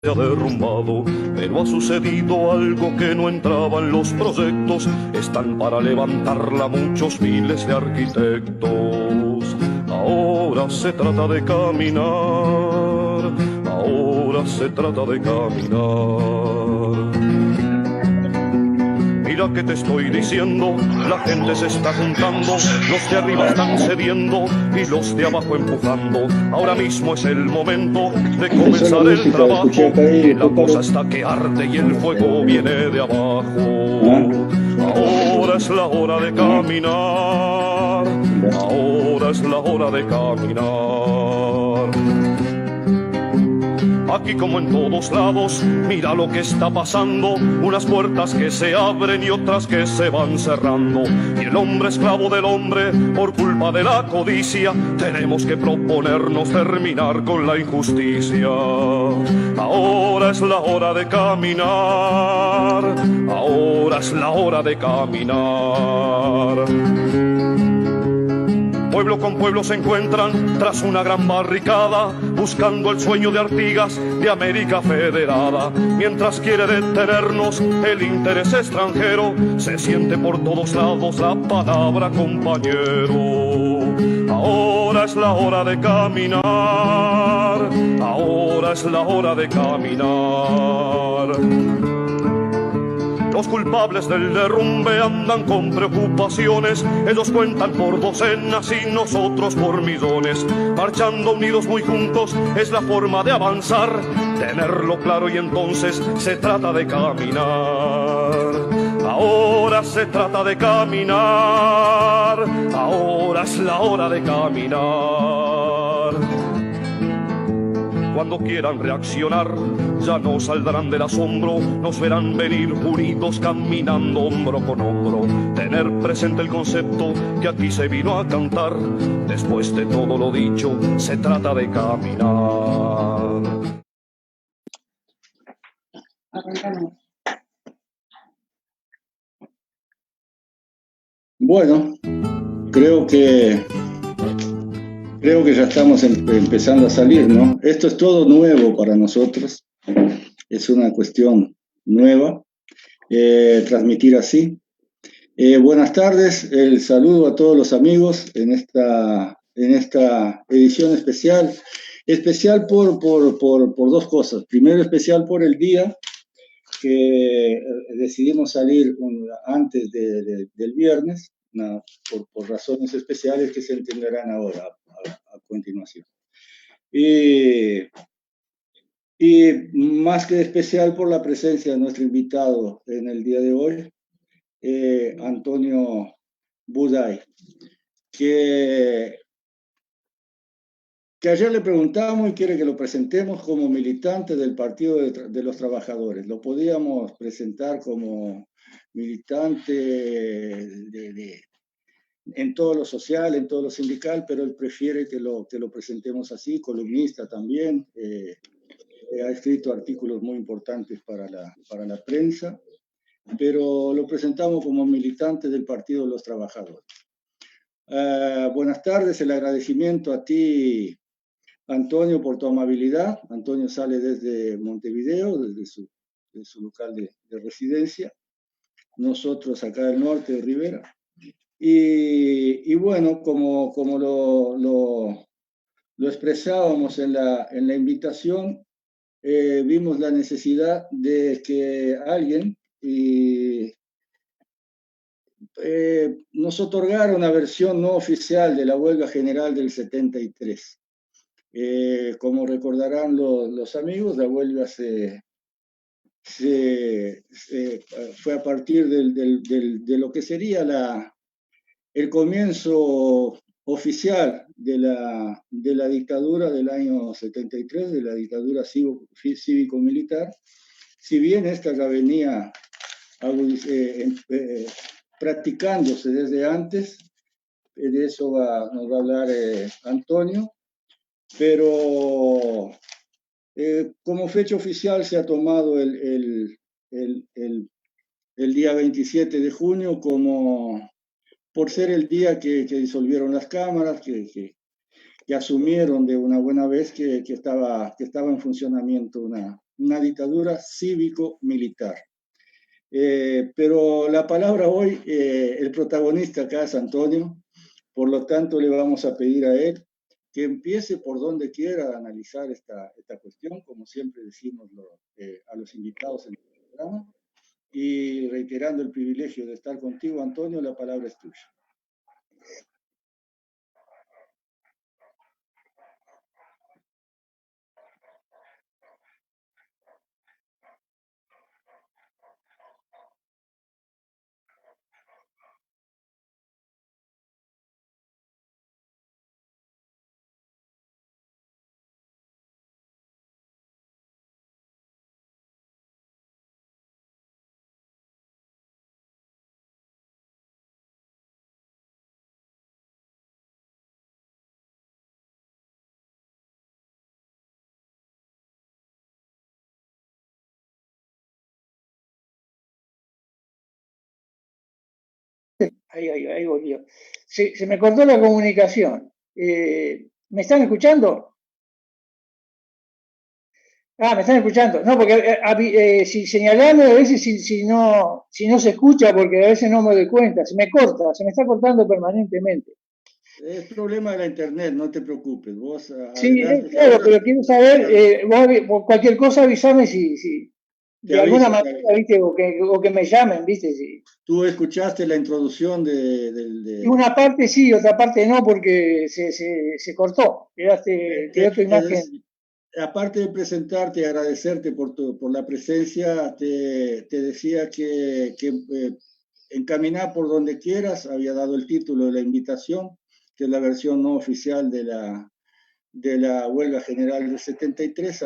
se ha derrumbado, pero ha sucedido algo que no entraba en los proyectos. Están para levantarla muchos miles de arquitectos. Ahora se trata de caminar, ahora se trata de caminar. Mira que te estoy diciendo, la gente se está juntando, los de arriba están cediendo y los de abajo empujando. Ahora mismo es el momento de comenzar el trabajo, y la cosa está que arde y el fuego viene de abajo. Ahora es la hora de caminar, ahora es la hora de caminar. Aquí como en todos lados, mira lo que está pasando, unas puertas que se abren y otras que se van cerrando. Y el hombre esclavo del hombre, por culpa de la codicia, tenemos que proponernos terminar con la injusticia. Ahora es la hora de caminar, ahora es la hora de caminar. Pueblo con pueblo se encuentran tras una gran barricada, buscando el sueño de Artigas de América Federada. Mientras quiere detenernos el interés extranjero, se siente por todos lados la palabra compañero. Ahora es la hora de caminar, ahora es la hora de caminar. Los culpables del derrumbe andan con preocupaciones, ellos cuentan por docenas y nosotros por millones. Marchando unidos muy juntos es la forma de avanzar, tenerlo claro y entonces se trata de caminar. Ahora se trata de caminar, ahora es la hora de caminar. Cuando quieran reaccionar, ya no saldrán del asombro, nos verán venir unidos caminando hombro con hombro. Tener presente el concepto que aquí se vino a cantar, después de todo lo dicho, se trata de caminar. Bueno, creo que ya estamos empezando a salir, ¿no? Esto es todo nuevo para nosotros, es una cuestión nueva, transmitir así. Buenas tardes, el saludo a todos los amigos en esta edición especial por dos cosas. Primero, especial por el día que decidimos salir antes del viernes, por razones especiales que se entenderán ahora a continuación. Y más que especial por la presencia de nuestro invitado en el día de hoy, Antonio Buday, que ayer le preguntamos y quiere que lo presentemos como militante del Partido de los Trabajadores. Lo podíamos presentar como militante en todo lo social, en todo lo sindical, pero él prefiere que lo presentemos así, columnista también, ha escrito artículos muy importantes para la prensa, pero lo presentamos como militante del Partido de los Trabajadores. Buenas tardes, el agradecimiento a ti, Antonio, por tu amabilidad. Antonio sale desde Montevideo, desde su local de residencia. Nosotros acá del norte de Rivera. Y bueno, como lo expresábamos en la invitación, vimos la necesidad de que alguien nos otorgara una versión no oficial de la huelga general del 73. Como recordarán los amigos, la huelga fue a partir de lo que sería el comienzo oficial de la dictadura del año 73, de la dictadura cívico-militar. Si bien esta ya venía practicándose desde antes, de eso nos va a hablar Antonio, pero como fecha oficial se ha tomado el día 27 de junio por ser el día que disolvieron las cámaras, que asumieron de una buena vez que estaba en funcionamiento una dictadura cívico-militar. Pero la palabra hoy, el protagonista acá es Antonio, por lo tanto le vamos a pedir a él que empiece por donde quiera a analizar esta cuestión, como siempre decimos a los invitados en el programa, y reiterando el privilegio de estar contigo, Antonio, la palabra es tuya. Ahí volvió. Se me cortó la comunicación. ¿Me están escuchando? Ah, me están escuchando. No, porque si señalando a veces si no se escucha, porque a veces no me doy cuenta, se me corta, se me está cortando permanentemente. Es problema de la internet, no te preocupes. Vos Sí, adelante. claro, pero quiero saber, vos cualquier cosa avísame si Te de alguna aviso, te manera, aviso. viste, o que me llamen, viste, si. Tú escuchaste la introducción Y una parte sí, otra parte no, porque se cortó. Quedó tu imagen. aparte de presentarte y agradecerte por la presencia, te decía que encaminá por donde quieras. Había dado el título de la invitación, que es la versión no oficial de la huelga general del 73.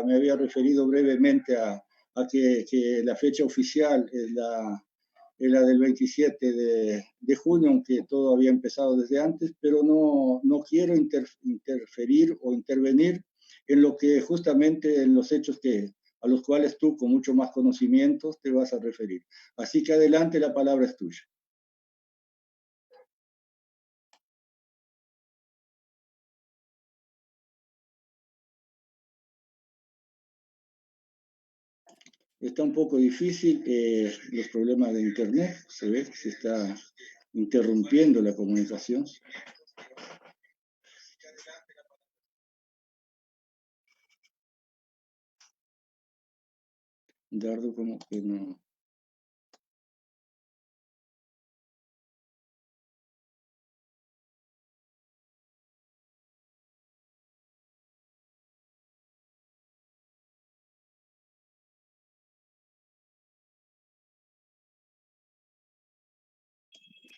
Me había referido brevemente a que la fecha oficial es la del 27 de junio, aunque todo había empezado desde antes, pero no quiero interferir o intervenir en lo que justamente en los hechos a los cuales tú con mucho más conocimientos te vas a referir. Así que adelante, la palabra es tuya. Está un poco difícil, los problemas de internet, se ve que se está interrumpiendo la comunicación. Dardo como que no.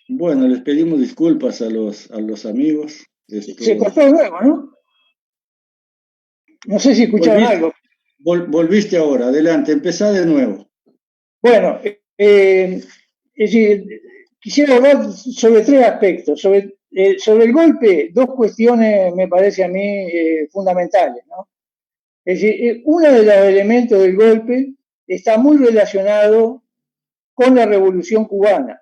Bueno, les pedimos disculpas a los amigos. Se cortó de nuevo, ¿no? No sé si escucharon algo. Volviste ahora, adelante, empezá de nuevo. Bueno, es decir, quisiera hablar sobre tres aspectos. Sobre el golpe, dos cuestiones me parece a mí fundamentales, ¿no? Es decir, uno de los elementos del golpe está muy relacionado con la Revolución Cubana.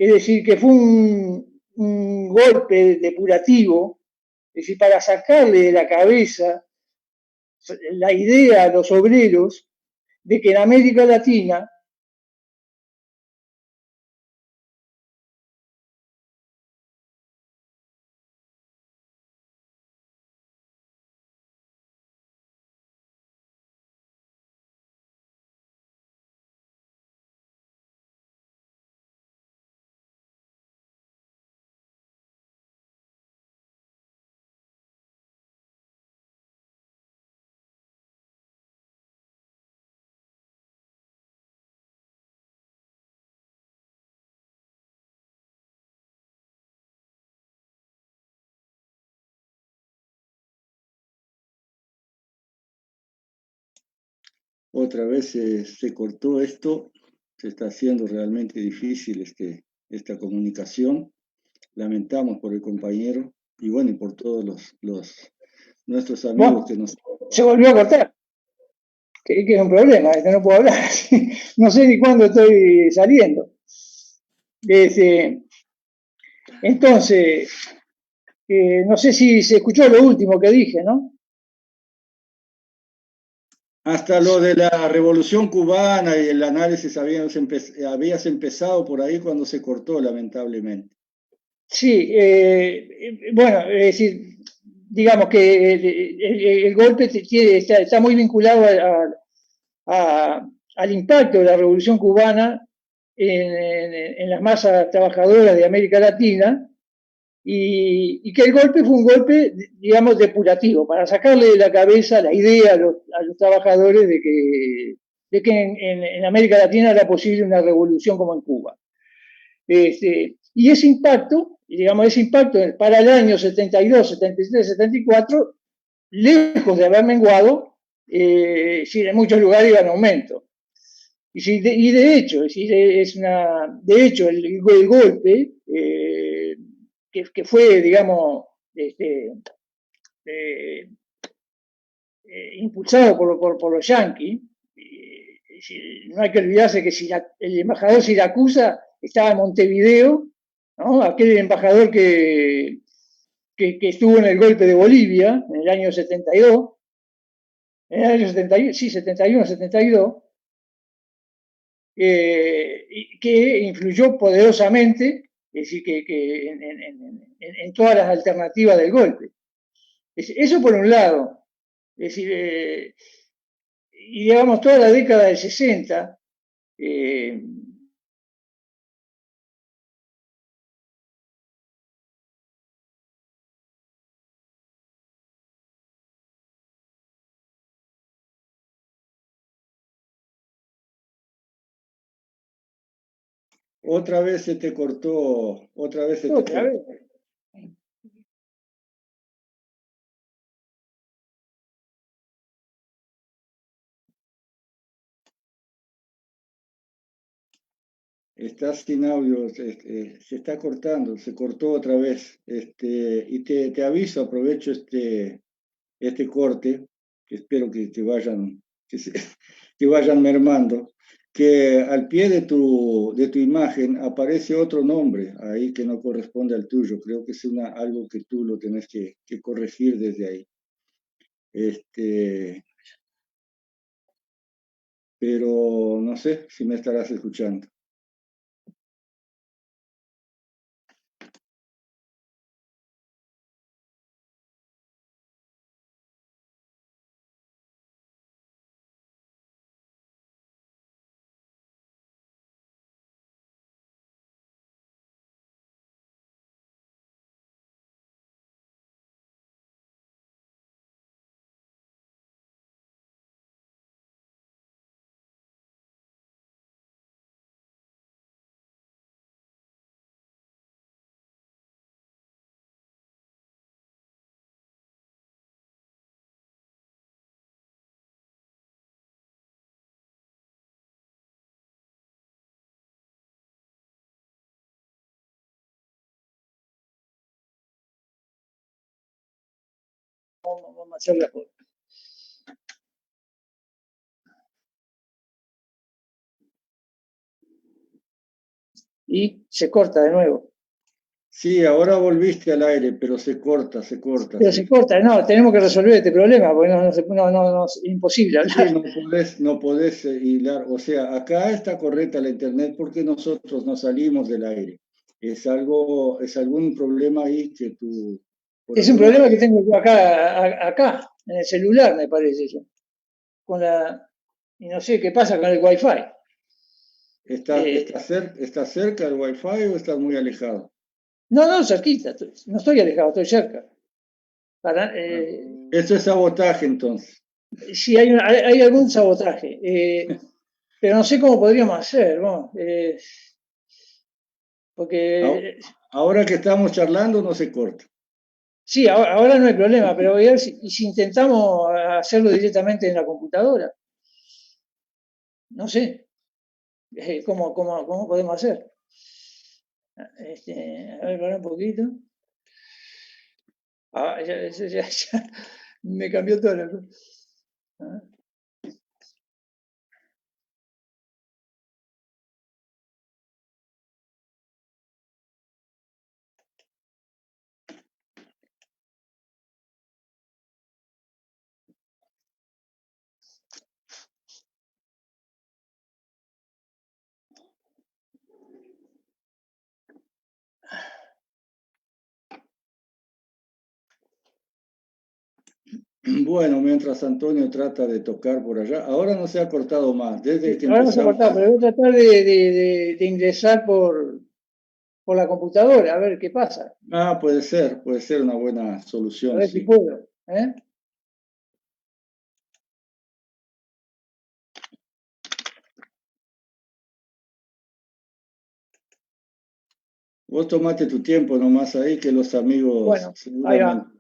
Es decir, que fue un golpe depurativo, es decir, para sacarle de la cabeza la idea a los obreros de que en América Latina Otra vez se cortó esto, se está haciendo realmente difícil esta comunicación. Lamentamos por el compañero y bueno, y por todos nuestros amigos bueno, que nos... se volvió a cortar. Que es un problema, que no puedo hablar. No sé ni cuándo estoy saliendo. Entonces, no sé si se escuchó lo último que dije, ¿no? Hasta lo de la Revolución Cubana y el análisis habías empezado por ahí cuando se cortó, lamentablemente. Sí, bueno, es decir, digamos que el golpe está muy vinculado al impacto de la Revolución Cubana en las masas trabajadoras de América Latina y que el golpe fue un golpe, digamos, depurativo, para sacarle de la cabeza la idea a los trabajadores de que en América Latina era posible una revolución como en Cuba. Y ese impacto, digamos, ese impacto para el año 72, 73, 74, lejos de haber menguado, en muchos lugares iba en aumento. Y de hecho, de hecho el golpe, que fue, digamos, eh, impulsado por los yanquis, no hay que olvidarse que el embajador Siracusa estaba en Montevideo, ¿no? Aquel embajador que estuvo en el golpe de Bolivia en el año 72, en el año 71, sí, 71, 72, que influyó poderosamente, es decir, que en todas las alternativas del golpe. Eso por un lado. Es decir, y digamos, toda la década del 60, Otra vez se te cortó, otra vez se te otra cortó. vez. Estás sin audio, se está cortando, se cortó otra vez. Y te aviso, aprovecho este corte, que espero que te vayan, que vayan mermando, que al pie de tu imagen aparece otro nombre ahí que no corresponde al tuyo. Creo que es algo que tú lo tenés que corregir desde ahí. Pero no sé si me estarás escuchando. Vamos a hacer la cosa. Y se corta de nuevo. Sí, ahora volviste al aire, pero se corta, se corta. Pero Sí, se corta, no, tenemos que resolver este problema, porque es imposible sí, hablar. no podés hilar. O sea, acá está correcta la internet porque nosotros no salimos del aire. Es algún problema ahí que tú, por Es un alguna problema que tengo yo acá, en el celular, me parece yo. Y no sé qué pasa con el Wi-Fi. ¿estás cerca del Wi-Fi o estás muy alejado? No, cerquita, no estoy alejado, estoy cerca. Eso es sabotaje entonces. Sí, hay algún sabotaje, pero no sé cómo podríamos hacer, ¿no? Ahora Porque ahora que estamos charlando no se corta. sí, ahora no hay problema, pero voy a ver si intentamos hacerlo directamente en la computadora. No sé, cómo podemos hacer. A ver, para un poquito. Ya me cambió todo la cosa. Ah. Bueno, mientras Antonio trata de tocar por allá, ahora no se ha cortado más, desde que Ahora no se ha empezamos. cortado, pero voy a tratar de ingresar por la computadora, a ver qué pasa. Ah, puede ser una buena A solución, ver si sí. puedo. ¿Eh? Vos tomate tu tiempo nomás ahí, que los amigos Bueno, ahí seguramente. va.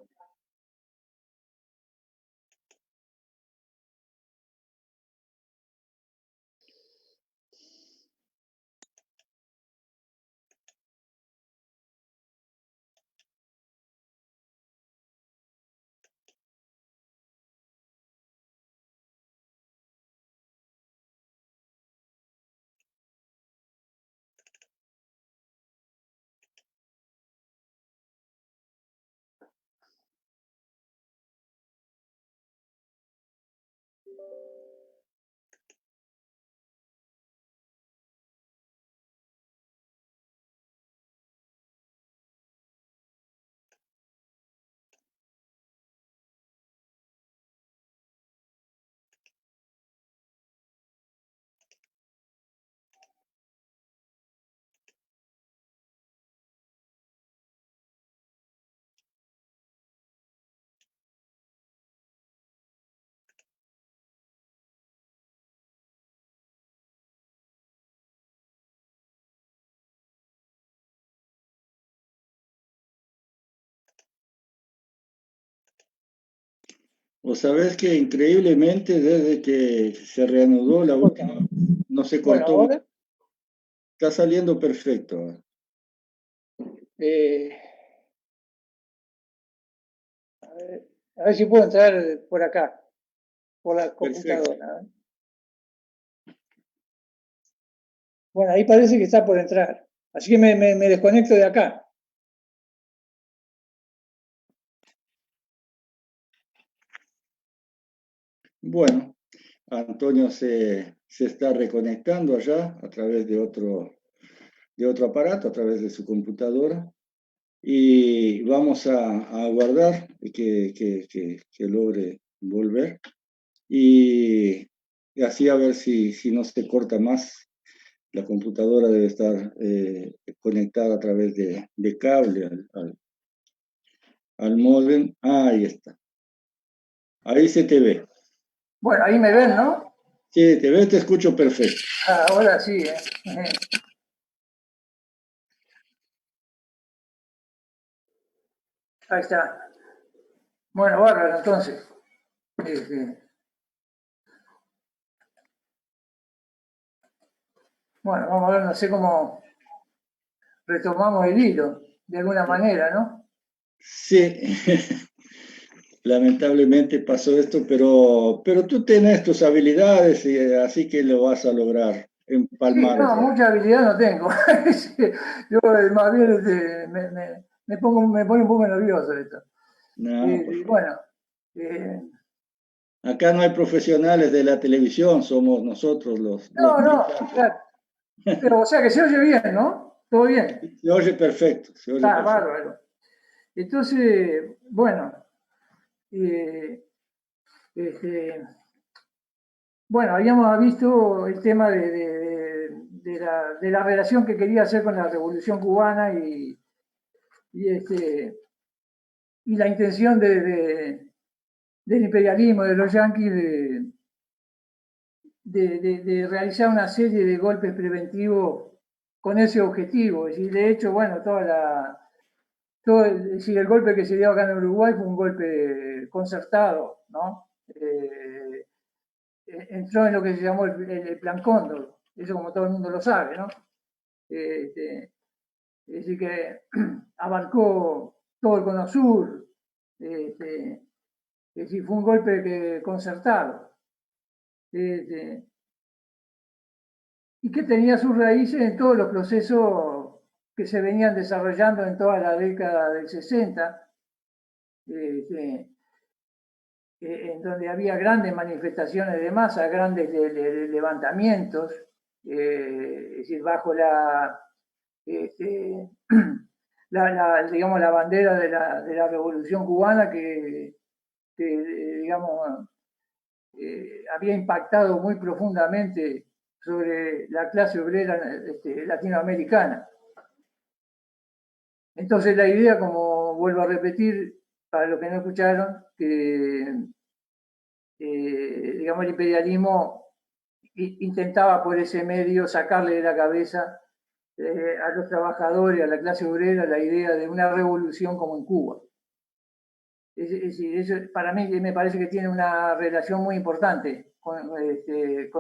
Vos sabés que increíblemente desde que se reanudó la última, no se Bueno, cortó más. ahora Está saliendo perfecto. eh, a ver si puedo entrar por acá, por la Perfecto. computadora. Bueno, ahí parece que está por entrar. Así que me desconecto de acá. Bueno, Antonio se está reconectando allá a través de otro aparato, a través de su computadora. Y vamos a aguardar que logre volver. Y así a ver si no se corta más. La computadora debe estar conectada a través de cable al módem. Ah, ahí está. Ahí se te ve. Bueno, ahí me ven, ¿no? Sí, te ves, te escucho perfecto. Ah, ahora sí, ¿eh? Ahí está. Bueno, bárbaro, entonces. Bueno, vamos a ver, no sé cómo retomamos el hilo, de alguna manera, ¿no? Sí, lamentablemente pasó esto, pero tú tienes tus habilidades y así que lo vas a lograr Sí, empalmar no, eso. mucha habilidad no tengo. Sí, yo más bien me pone un poco nervioso esto. No, por Y favor. bueno, eh, Acá no hay profesionales de la televisión, somos nosotros los no, no, militantes. claro. Pero o sea que se oye bien, ¿no? Todo bien. Se oye perfecto, se oye Está perfecto. bárbaro. Entonces, bueno, eh, este, bueno, habíamos visto el tema de la relación que quería hacer con la Revolución Cubana y, y la intención del imperialismo, de los yanquis, de realizar una serie de golpes preventivos con ese objetivo. Y de hecho, bueno, es decir, el golpe que se dio acá en Uruguay fue un golpe concertado, ¿no? Entró en lo que se llamó el Plan Cóndor, eso como todo el mundo lo sabe, ¿no? Este, es decir, que abarcó todo el Cono Sur, este, es decir, fue un golpe concertado, este, y que tenía sus raíces en todos los procesos que se venían desarrollando en toda la década del 60, este, en donde había grandes manifestaciones de masa, grandes levantamientos, es decir, bajo este, digamos, la bandera de la Revolución Cubana digamos, había impactado muy profundamente sobre la clase obrera latinoamericana. Entonces la idea, como vuelvo a repetir, para los que no escucharon, que digamos, el imperialismo intentaba por ese medio sacarle de la cabeza a los trabajadores, a la clase obrera, la idea de una revolución como en Cuba. Es decir, eso para mí me parece que tiene una relación muy importante con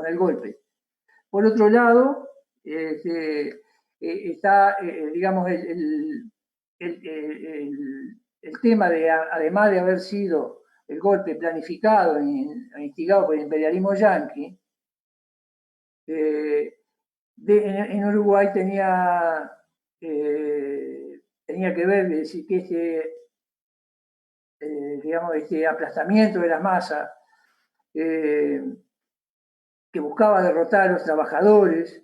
el golpe. Por otro lado, está, digamos, el tema de, además de haber sido el golpe planificado e instigado por el imperialismo yanqui, en Uruguay tenía que ver, decir, que digamos, este aplastamiento de la masa que buscaba derrotar a los trabajadores,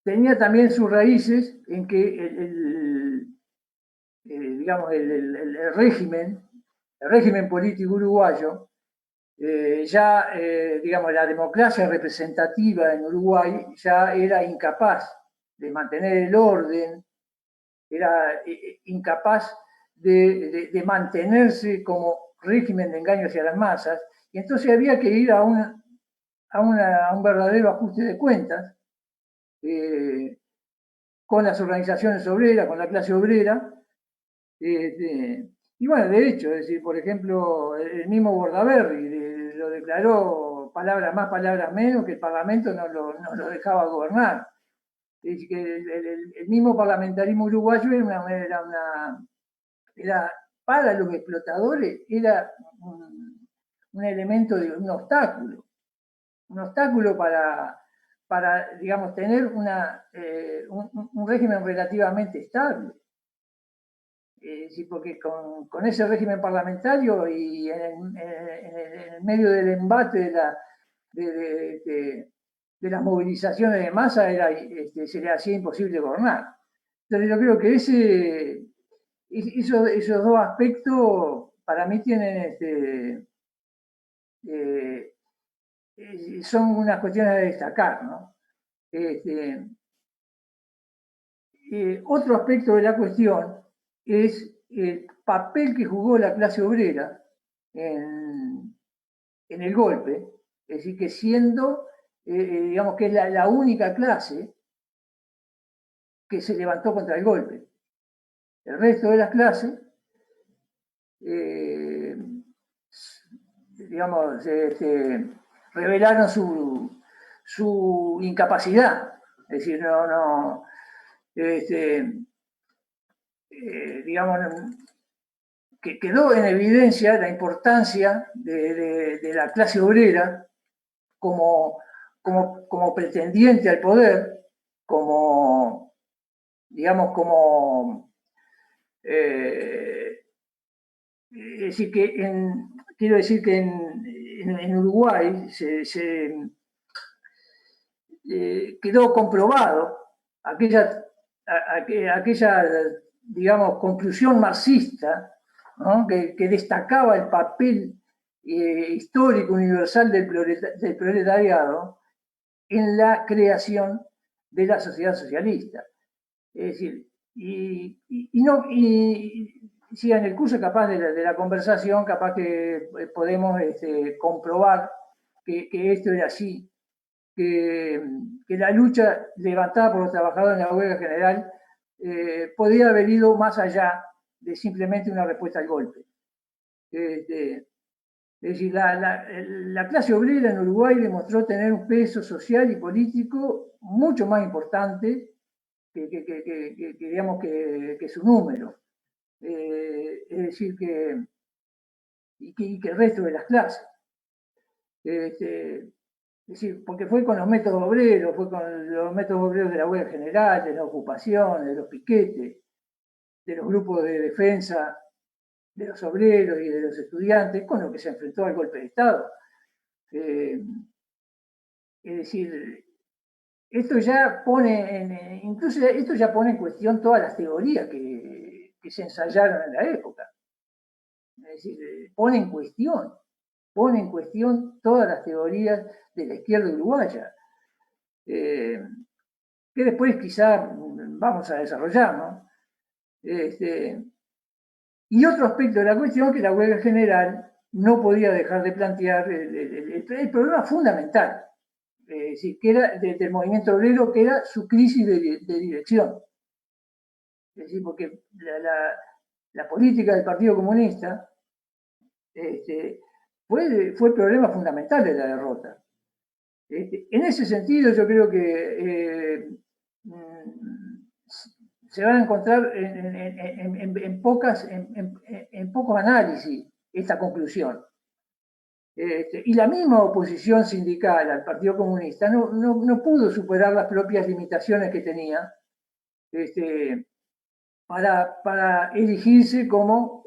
tenía también sus raíces en que digamos, el régimen político uruguayo, ya, digamos, la democracia representativa en Uruguay ya era incapaz de mantener el orden, era incapaz de mantenerse como régimen de engaño hacia las masas, y entonces había que ir a un verdadero ajuste de cuentas con las organizaciones obreras, con la clase obrera. Y bueno, de hecho, es decir, por ejemplo, el mismo Bordaberry lo declaró, palabras más, palabras menos, que el Parlamento no lo dejaba gobernar. Es decir, que el mismo parlamentarismo uruguayo era para los explotadores, era un elemento de un obstáculo para digamos, tener un régimen relativamente estable. Sí, porque con ese régimen parlamentario y en el medio del embate de las movilizaciones de masa se le hacía imposible gobernar. Entonces yo creo que esos dos aspectos para mí tienen son unas cuestiones a destacar, ¿no? Otro aspecto de la cuestión es el papel que jugó la clase obrera en el golpe, es decir, que siendo, digamos, que es la única clase que se levantó contra el golpe. El resto de las clases, digamos, revelaron su incapacidad, es decir, digamos, que quedó en evidencia la importancia de la clase obrera como pretendiente al poder, como, digamos, como, es decir, quiero decir que en Uruguay quedó comprobado aquella digamos, conclusión marxista, ¿no? que destacaba el papel histórico universal del proletariado en la creación de la sociedad socialista. Es decir, si en el curso capaz de la conversación, capaz que podemos comprobar que esto era así, que la lucha levantada por los trabajadores en la huelga general podía haber ido más allá de simplemente una respuesta al golpe. Es decir, la clase obrera en Uruguay demostró tener un peso social y político mucho más importante digamos, que su número. Es decir, que el resto de las clases. Es decir, porque fue con los métodos obreros, fue con los métodos obreros de la huelga general, de la ocupación, de los piquetes, de los grupos de defensa de los obreros y de los estudiantes, con lo que se enfrentó al golpe de Estado. Es decir, esto ya pone incluso esto ya pone en cuestión todas las teorías que que se ensayaron en la época. Es decir, pone en cuestión todas las teorías de la izquierda uruguaya, que después quizá vamos a desarrollar, ¿no? Y otro aspecto de la cuestión que la huelga general no podía dejar de plantear el problema fundamental, es decir, que era del movimiento obrero, que era su crisis de dirección. Es decir, porque la política del Partido Comunista fue el problema fundamental de la derrota. En ese sentido, yo creo que se van a encontrar en pocos análisis esta conclusión. Y la misma oposición sindical al Partido Comunista no pudo superar las propias limitaciones que tenía para erigirse como,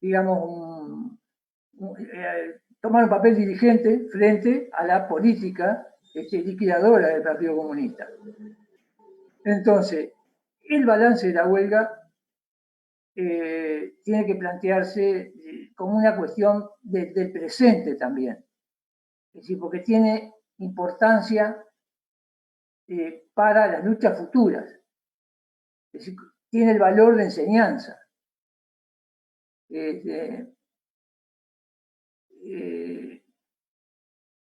digamos, tomar un papel dirigente frente a la política liquidadora del Partido Comunista. Entonces, el balance de la huelga tiene que plantearse como una cuestión del presente también. Es decir, porque tiene importancia para las luchas futuras. Es decir, tiene el valor de enseñanza.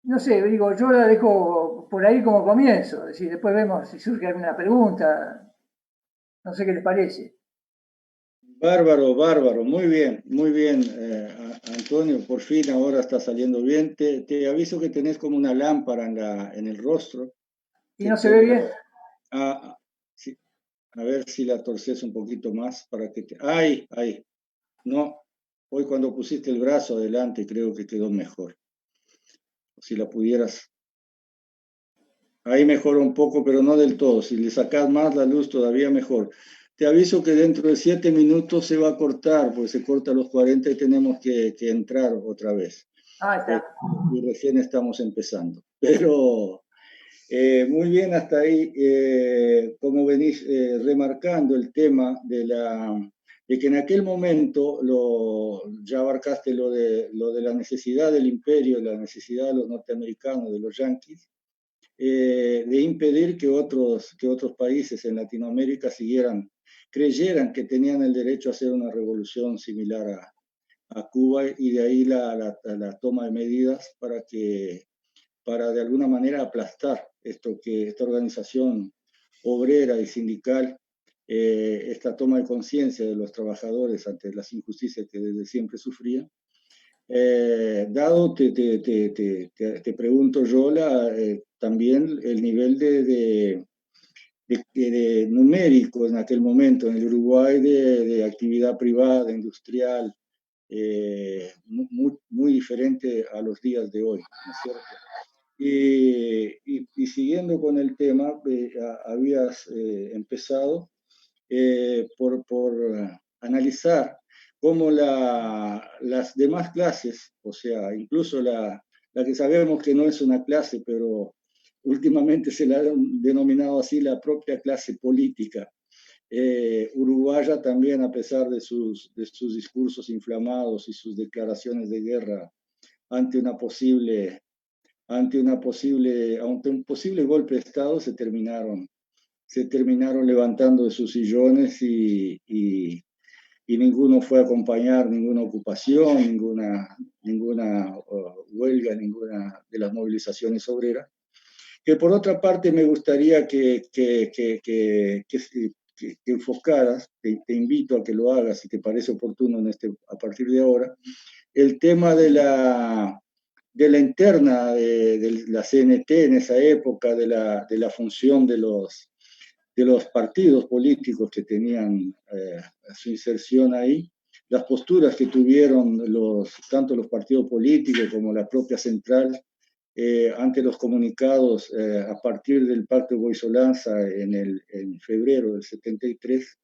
No sé, digo, yo la dejo por ahí como comienzo. Es decir, después vemos si surge alguna pregunta. No sé qué les parece. Bárbaro, bárbaro, muy bien, Antonio, por fin ahora está saliendo bien. Te aviso que tenés como una lámpara en el rostro. ¿Y no se ve bien? Sí. A ver si la torces un poquito más para que te... ¡Ay! No, hoy cuando pusiste el brazo adelante creo que quedó mejor. Si la pudieras... Ahí mejora un poco, pero no del todo. Si le sacas más la luz, todavía mejor. Te aviso que dentro de 7 minutos se va a cortar, porque se corta a los 40 y tenemos que entrar otra vez. Está. Y recién estamos empezando. Pero muy bien hasta ahí. Como venís remarcando el tema de que en aquel momento ya abarcaste lo de la necesidad del imperio, la necesidad de los norteamericanos, de los yanquis, de impedir que otros países en Latinoamérica creyeran que tenían el derecho a hacer una revolución similar a Cuba, y de ahí la toma de medidas para de alguna manera aplastar esta organización obrera y sindical, esta toma de conciencia de los trabajadores ante las injusticias que desde siempre sufrían. Dado, te pregunto yo también el nivel de numérico en aquel momento en el Uruguay de actividad privada, industrial, muy diferente a los días de hoy, ¿no es cierto? Y siguiendo con el tema, habías empezado por analizar cómo las demás clases, o sea, incluso la que sabemos que no es una clase, pero últimamente se la ha denominado así, la propia clase política uruguaya, también a pesar de sus discursos inflamados y sus declaraciones de guerra ante un posible golpe de Estado, se terminaron levantando de sus sillones y ninguno fue a acompañar ninguna ocupación, ninguna huelga, ninguna de las movilizaciones obreras. Que por otra parte me gustaría que enfocaras, te invito a que lo hagas si te parece oportuno a partir de ahora, el tema de la interna de la CNT en esa época, de la función de los partidos políticos que tenían su inserción ahí, las posturas que tuvieron tanto los partidos políticos como la propia central ante los comunicados a partir del Pacto de Boisolanza en febrero del 73,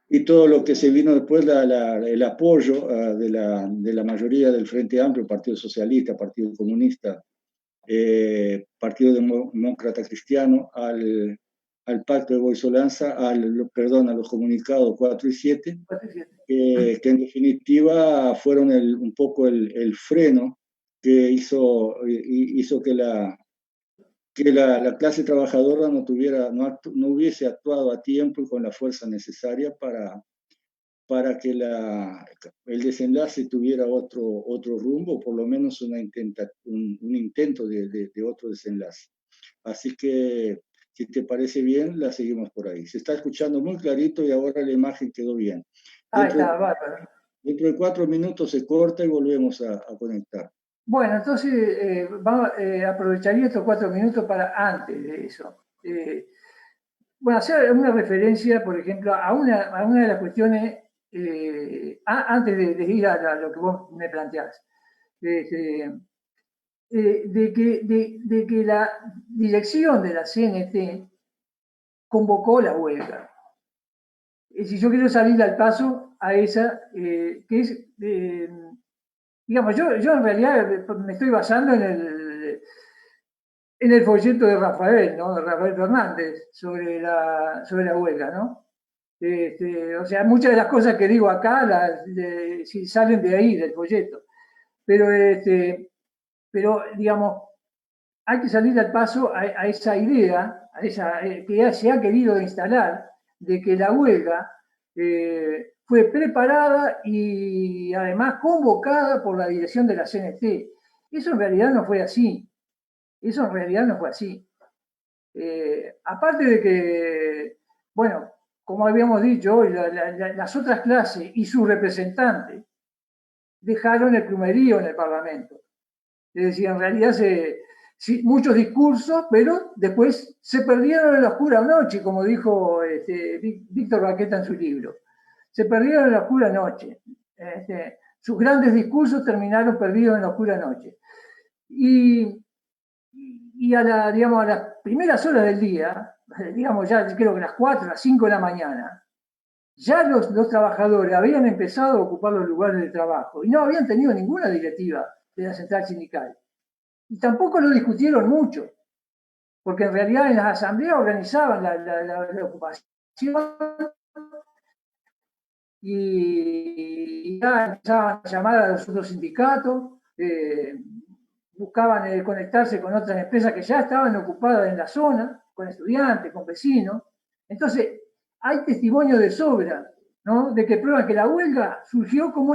y todo lo que se vino después, el apoyo de la mayoría del Frente Amplio, Partido Socialista, Partido Comunista, Partido Demócrata Cristiano, al pacto de Boisolanza, perdón, a los comunicados 4 y 7, que en definitiva fueron un poco el freno que hizo que la clase trabajadora no hubiese actuado a tiempo y con la fuerza necesaria para que el desenlace tuviera otro rumbo, por lo menos un intento de otro desenlace. Así que, si te parece bien, la seguimos por ahí. Se está escuchando muy clarito y ahora la imagen quedó bien. Ahí está, bárbaro. Dentro de 4 minutos se corta y volvemos a conectar. Bueno, entonces aprovecharía estos 4 minutos para antes de eso. Bueno, hacer una referencia, por ejemplo, a una de las cuestiones, antes de ir a lo que vos me planteás, de que la dirección de la CNT convocó la huelga. Si yo quiero salir al paso a esa, que es, digamos, yo en realidad me estoy basando en el folleto de Rafael, ¿no? De Rafael Fernández, sobre la huelga, ¿no? O sea, muchas de las cosas que digo acá si salen de ahí, del folleto. Pero, digamos, hay que salir al paso a esa idea, que ya se ha querido instalar, de que la huelga fue preparada y además convocada por la dirección de la CNT. Eso en realidad no fue así. Eso en realidad no fue así. Aparte de que, bueno, como habíamos dicho hoy, las otras clases y sus representantes dejaron el plumerío en el Parlamento. Es decir, en realidad sí, muchos discursos, pero después se perdieron en la oscura noche, como dijo Víctor Baqueta en su libro. Se perdieron en la oscura noche. Sus grandes discursos terminaron perdidos en la oscura noche. Y digamos, a las primeras horas del día, digamos ya creo que las 4, las 5 de la mañana, ya los trabajadores habían empezado a ocupar los lugares de trabajo y no habían tenido ninguna directiva de la central sindical. Y tampoco lo discutieron mucho, porque en realidad en las asambleas organizaban la ocupación y ya empezaban a llamar a los otros sindicatos, buscaban conectarse con otras empresas que ya estaban ocupadas en la zona, con estudiantes, con vecinos. Entonces, hay testimonio de sobra, ¿no? De que prueban que la huelga surgió como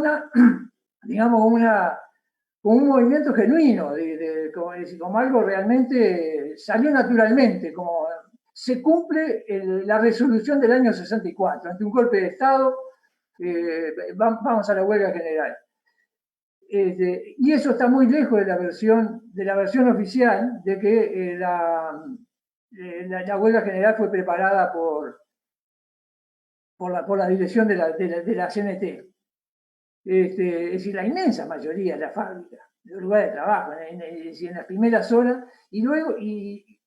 digamos, como un movimiento genuino, como algo realmente salió naturalmente, como se cumple la resolución del año 64, ante un golpe de Estado, vamos a la huelga general. Y eso está muy lejos de la versión oficial de que la huelga general fue preparada por la dirección de la CNT. Es decir, la inmensa mayoría de la fábrica, de los lugares de trabajo, en las primeras horas, y luego, y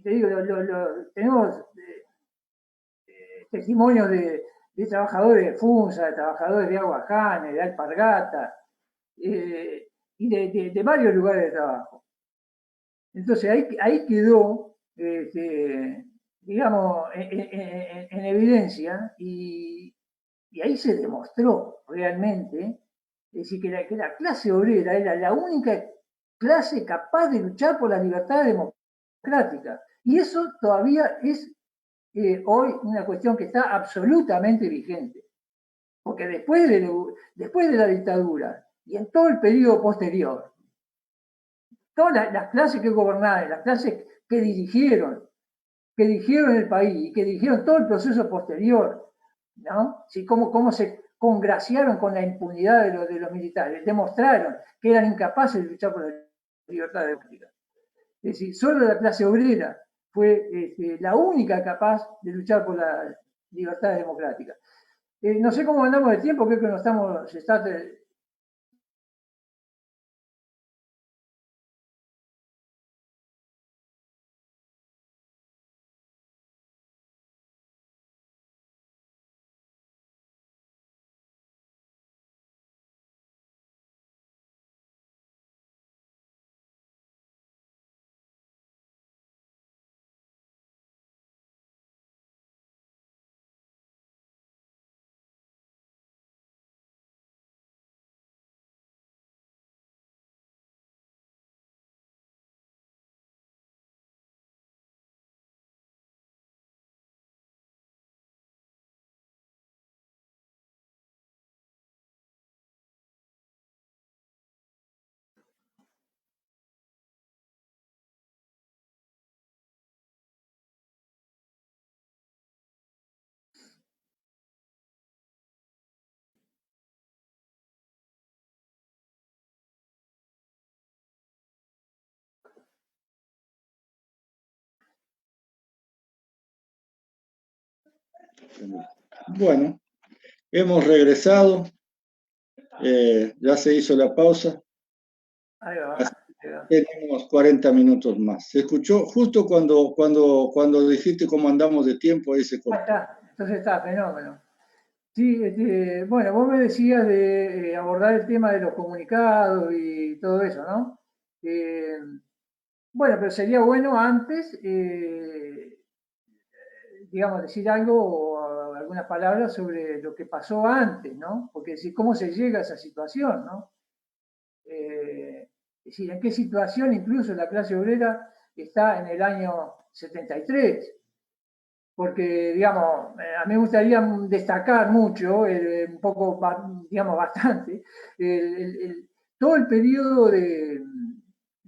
te digo, tenemos testimonios de trabajadores de Funza, de trabajadores de Aguajane, de Alpargata, y de varios lugares de trabajo. Entonces ahí quedó, digamos, en evidencia y ahí se demostró realmente, es decir, que la clase obrera era la única clase capaz de luchar por la libertad democrática. Y eso todavía es hoy una cuestión que está absolutamente vigente. Porque después de la dictadura y en todo el periodo posterior, todas las clases que gobernaron, las clases que dirigieron el país y que dirigieron todo el proceso posterior, ¿no? ¿Sí? Cómo se congraciaron con la impunidad de los militares, demostraron que eran incapaces de luchar por la libertad democrática. Es decir, solo la clase obrera fue la única capaz de luchar por la libertad democrática. No sé cómo andamos de tiempo, creo que no estamos, se está Bueno, hemos regresado, ya se hizo la pausa. Ahí va, Así ahí va. tenemos 40 minutos más. Se escuchó justo cuando dijiste cómo andamos de tiempo, ahí se Ahí cortó. está, entonces está, fenómeno. Sí, bueno, vos me decías de abordar el tema de los comunicados y todo eso, ¿no? Eh, bueno, pero sería bueno antes, digamos, decir algo o algunas palabras sobre lo que pasó antes, ¿no? Porque si cómo se llega a esa situación, ¿no? Es decir, en qué situación incluso la clase obrera está en el año 73. Porque, digamos, a mí me gustaría destacar mucho, un poco, digamos, bastante, todo el periodo de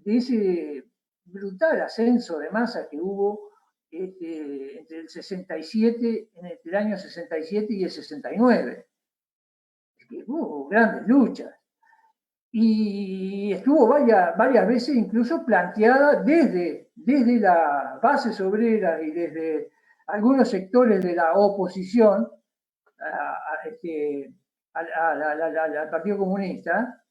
ese brutal ascenso de masa que hubo entre el 67, entre el año 67 y el 69. Es que hubo grandes luchas. Y estuvo varias veces incluso planteada desde las bases obreras y desde algunos sectores de la oposición al Partido Comunista,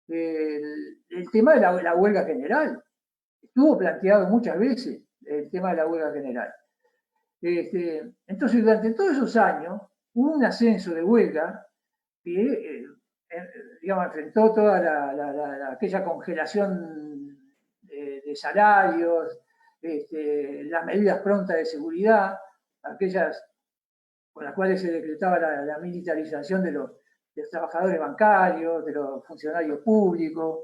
el tema de la huelga general. Estuvo planteado muchas veces el tema de la huelga general. Entonces, durante todos esos años hubo un ascenso de huelga que, digamos, enfrentó toda aquella congelación de salarios, las medidas prontas de seguridad, aquellas con las cuales se decretaba la militarización de los trabajadores bancarios, de los funcionarios públicos,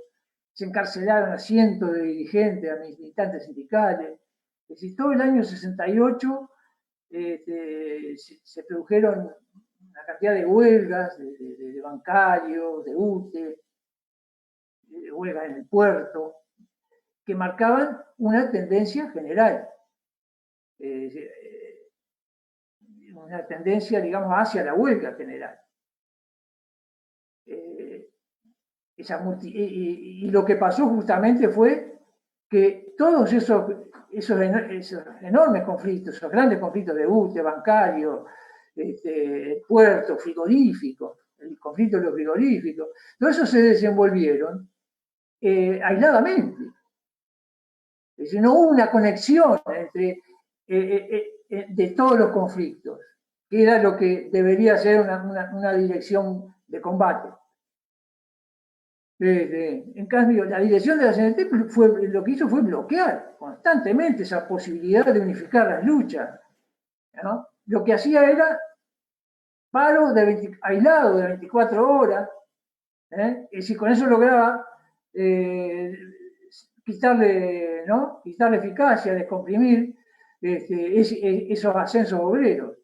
se encarcelaron a cientos de dirigentes, a militantes sindicales. Es decir, todo el año 68 se produjeron una cantidad de huelgas de bancarios, de UTE, de huelgas en el puerto, que marcaban una tendencia general, una tendencia, digamos, hacia la huelga general. Y lo que pasó justamente fue que todos esos enormes conflictos, esos grandes conflictos de UTE, bancario, puerto, frigorífico, el conflicto de los frigoríficos, todo eso se desenvolvieron aisladamente. Es decir, no hubo una conexión entre, de todos los conflictos, que era lo que debería ser una dirección de combate. En cambio, la dirección de la CNT lo que hizo fue bloquear constantemente esa posibilidad de unificar las luchas, ¿no? Lo que hacía era paro aislado de 24 horas, y si con eso lograba quitarle eficacia, descomprimir esos ascensos obreros.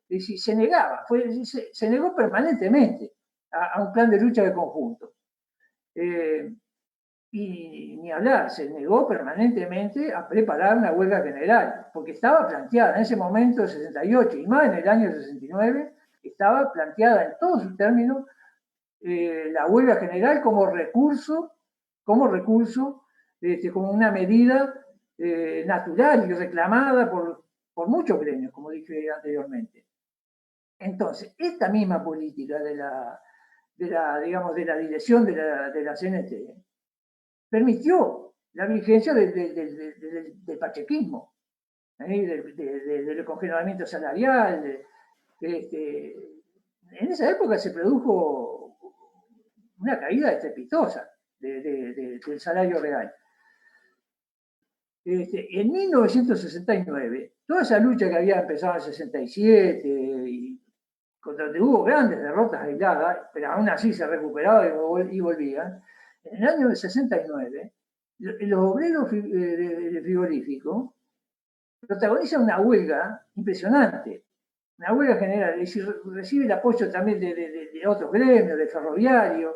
Es decir, se negaba, se negó permanentemente a un plan de lucha de conjunto. Y ni hablar, se negó permanentemente a preparar una huelga general, porque estaba planteada en ese momento, el 68 y más en el año 69, estaba planteada en todos sus términos la huelga general como recurso, como una medida natural y reclamada por muchos gremios, como dije anteriormente. Entonces, esta misma política de la dirección de la CNT permitió la vigencia del pachequismo, del congelamiento salarial. En esa época se produjo una caída estrepitosa del salario real. En 1969, toda esa lucha que había empezado en el 67, y donde hubo grandes derrotas aisladas, pero aún así se recuperaba y volvían, en el año 69, los obreros del frigorífico protagonizan una huelga impresionante, una huelga general, es decir, recibe el apoyo también de otros gremios, de ferroviarios,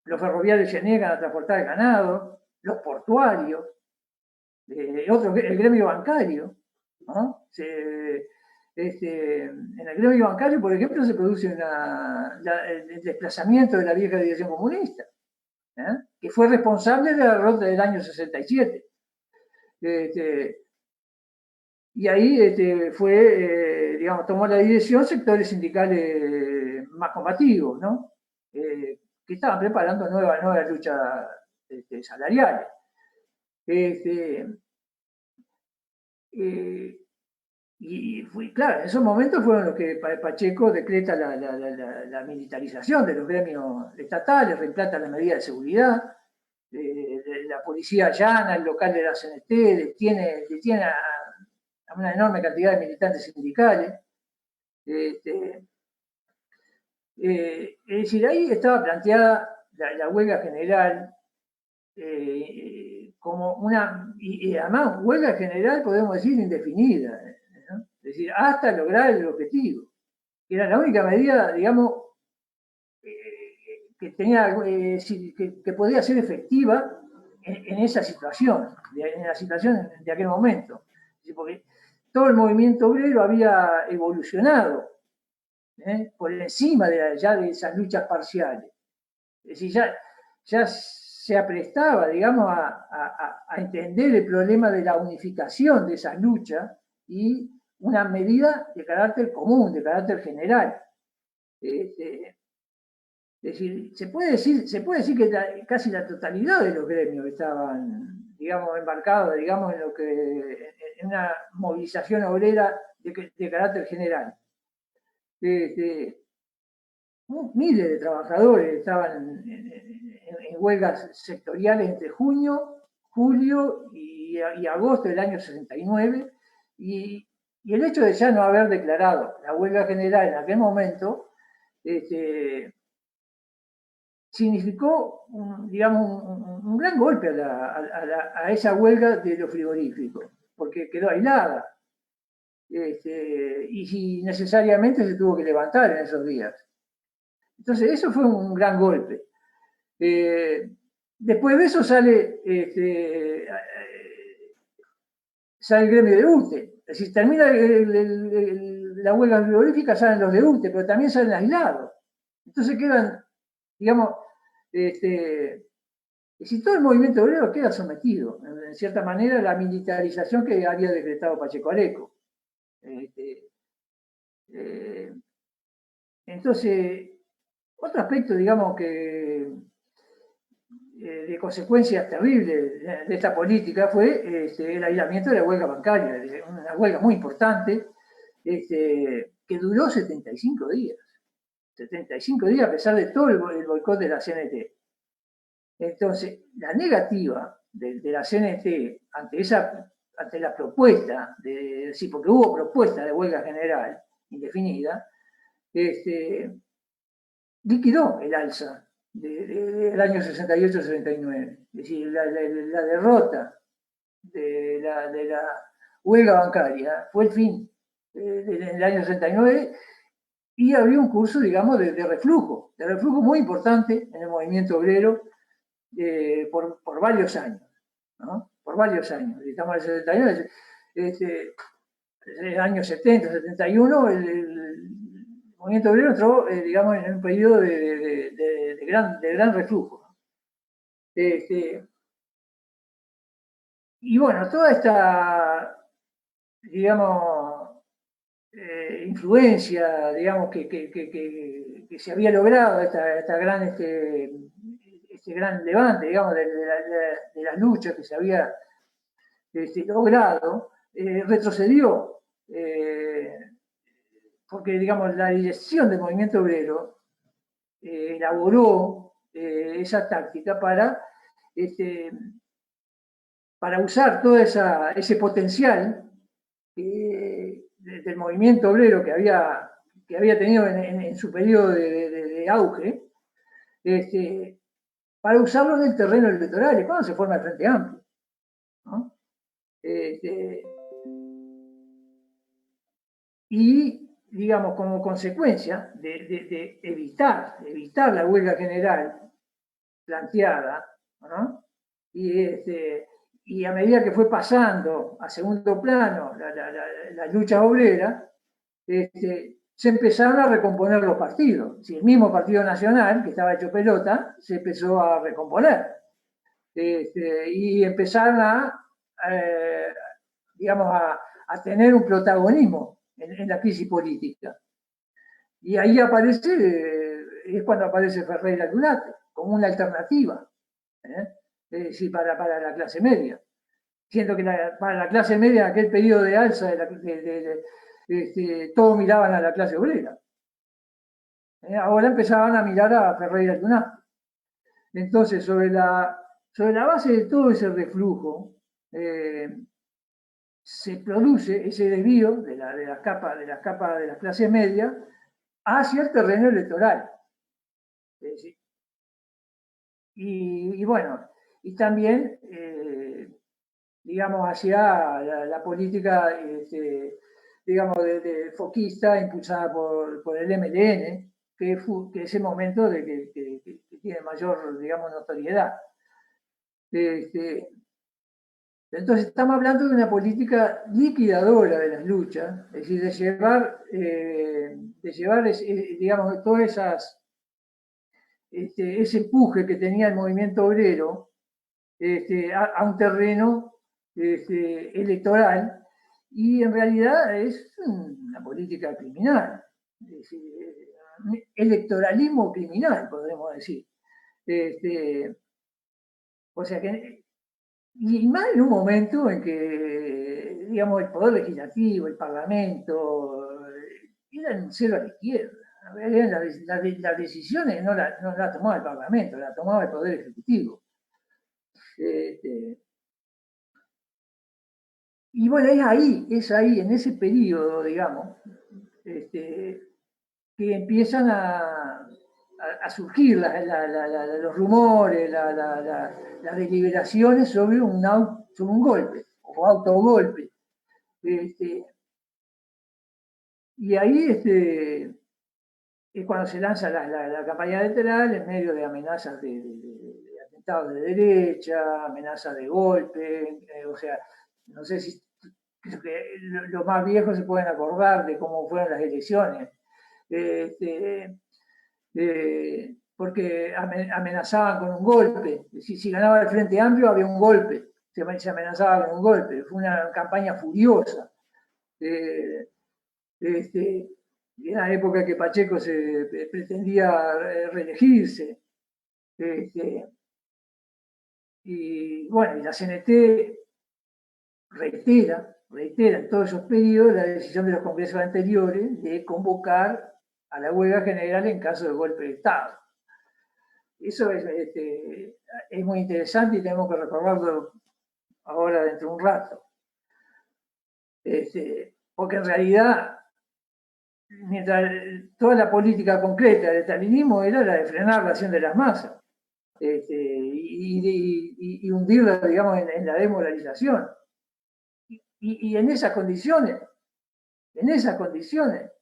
los ferroviarios se niegan a transportar el ganado, los portuarios, el gremio bancario, ¿no? En el gremio bancario, por ejemplo, se produce el desplazamiento de la vieja dirección comunista, que fue responsable de la derrota del año 67. y ahí digamos, tomó la dirección sectores sindicales más combativos, ¿no? Que estaban preparando nuevas luchas salariales. Y claro, en esos momentos fueron los que Pacheco decreta la militarización de los gremios estatales, reemplaza la medida de seguridad, la policía allana el local de la CNT, detiene a una enorme cantidad de militantes sindicales. Es decir, ahí estaba planteada la huelga general como y además huelga general, podemos decir, indefinida, ¿no? Es decir, hasta lograr el objetivo, que era la única medida, digamos, que tenía, que podía ser efectiva en esa situación, en la situación de aquel momento. Porque todo el movimiento obrero había evolucionado por encima ya de esas luchas parciales. Es decir, ya se aprestaba, digamos, a entender el problema de la unificación de esas luchas y una medida de carácter común, de carácter general. Es decir, se puede decir que casi la totalidad de los gremios estaban, digamos, embarcados, digamos, en una movilización obrera de carácter general. Miles de trabajadores estaban en huelgas sectoriales entre junio, julio y agosto del año 69, y el hecho de ya no haber declarado la huelga general en aquel momento significó, digamos, un gran golpe a esa huelga de los frigoríficos, porque quedó aislada. Y necesariamente se tuvo que levantar en esos días. Entonces, eso fue un gran golpe. Después de eso sale el gremio de UTE. Es decir, termina la huelga frigorífica, salen los de UTE, pero también salen aislados. Entonces quedan, digamos, es decir, todo el movimiento obrero queda sometido, en cierta manera, a la militarización que había decretado Pacheco Areco. Entonces, otro aspecto, digamos, que de consecuencias terribles de esta política fue el aislamiento de la huelga bancaria, una huelga muy importante, que duró 75 días. 75 días a pesar de todo el boicot de la CNT. Entonces, la negativa de la CNT ante la propuesta, sí, porque hubo propuesta de huelga general indefinida, liquidó el alza del año 68-69. Es decir, la derrota de la huelga bancaria fue el fin del año 69 y abrió un curso, digamos, de reflujo muy importante en el movimiento obrero por varios años, ¿no? Por varios años. Estamos en el 79, en el año 70, 71, el movimiento obrero entró, digamos, en un periodo de gran reflujo. Y bueno, toda esta, digamos, influencia, digamos, que se había logrado, esta gran, este gran levante, digamos, de las luchas que se había logrado, retrocedió, porque, digamos, la dirección del movimiento obrero elaboró esa táctica para usar todo ese potencial del movimiento obrero que había tenido en su periodo de auge, para usarlo en el terreno electoral, cuando se forma el Frente Amplio, ¿no? Y, digamos, como consecuencia de evitar la huelga general planteada, ¿no? Y a medida que fue pasando a segundo plano la lucha obrera, se empezaron a recomponer los partidos. Si el mismo Partido Nacional, que estaba hecho pelota, se empezó a recomponer. Y empezaron digamos, a a tener un protagonismo en la crisis política. Y ahí es cuando aparece Ferreira Lunate, como una alternativa, es decir, para la clase media. Siendo que para la clase media, en aquel periodo de alza, todos miraban a la clase obrera. Ahora empezaban a mirar a Ferreira Lunate. Entonces, sobre la base de todo ese reflujo, se produce ese desvío de las capas de las clases medias hacia el terreno electoral. Y bueno, y también, digamos, hacia la política, digamos, de foquista impulsada por el MLN, que es el momento de que tiene mayor, digamos, notoriedad. Entonces estamos hablando de una política liquidadora de las luchas, es decir, de llevar digamos, todas ese empuje que tenía el movimiento obrero a un terreno electoral, y en realidad es una política criminal, es decir, electoralismo criminal, podemos decir. O sea que, y más en un momento en que, digamos, el poder legislativo, el parlamento, eran cero a la izquierda. Las decisiones no las tomaba el parlamento, las tomaba el poder ejecutivo. Y bueno, es ahí, en ese periodo, digamos, que empiezan a surgir los rumores, las deliberaciones sobre un golpe o autogolpe. Y ahí es cuando se lanza la campaña electoral en medio de amenazas de atentados de derecha, amenazas de golpe, o sea, no sé si creo que los más viejos se pueden acordar de cómo fueron las elecciones. Porque amenazaban con un golpe. Si ganaba el Frente Amplio había un golpe, se amenazaba con un golpe. Fue una campaña furiosa. En la época que Pacheco se pretendía reelegirse. Y bueno, y la CNT reitera en todos esos periodos la decisión de los congresos anteriores de convocar a la huelga general en caso de golpe de Estado. Eso es muy interesante y tenemos que recordarlo ahora dentro de un rato. Porque en realidad, mientras toda la política concreta del estalinismo era la de frenar la acción de las masas y hundirla, digamos, en la demoralización. Y en esas condiciones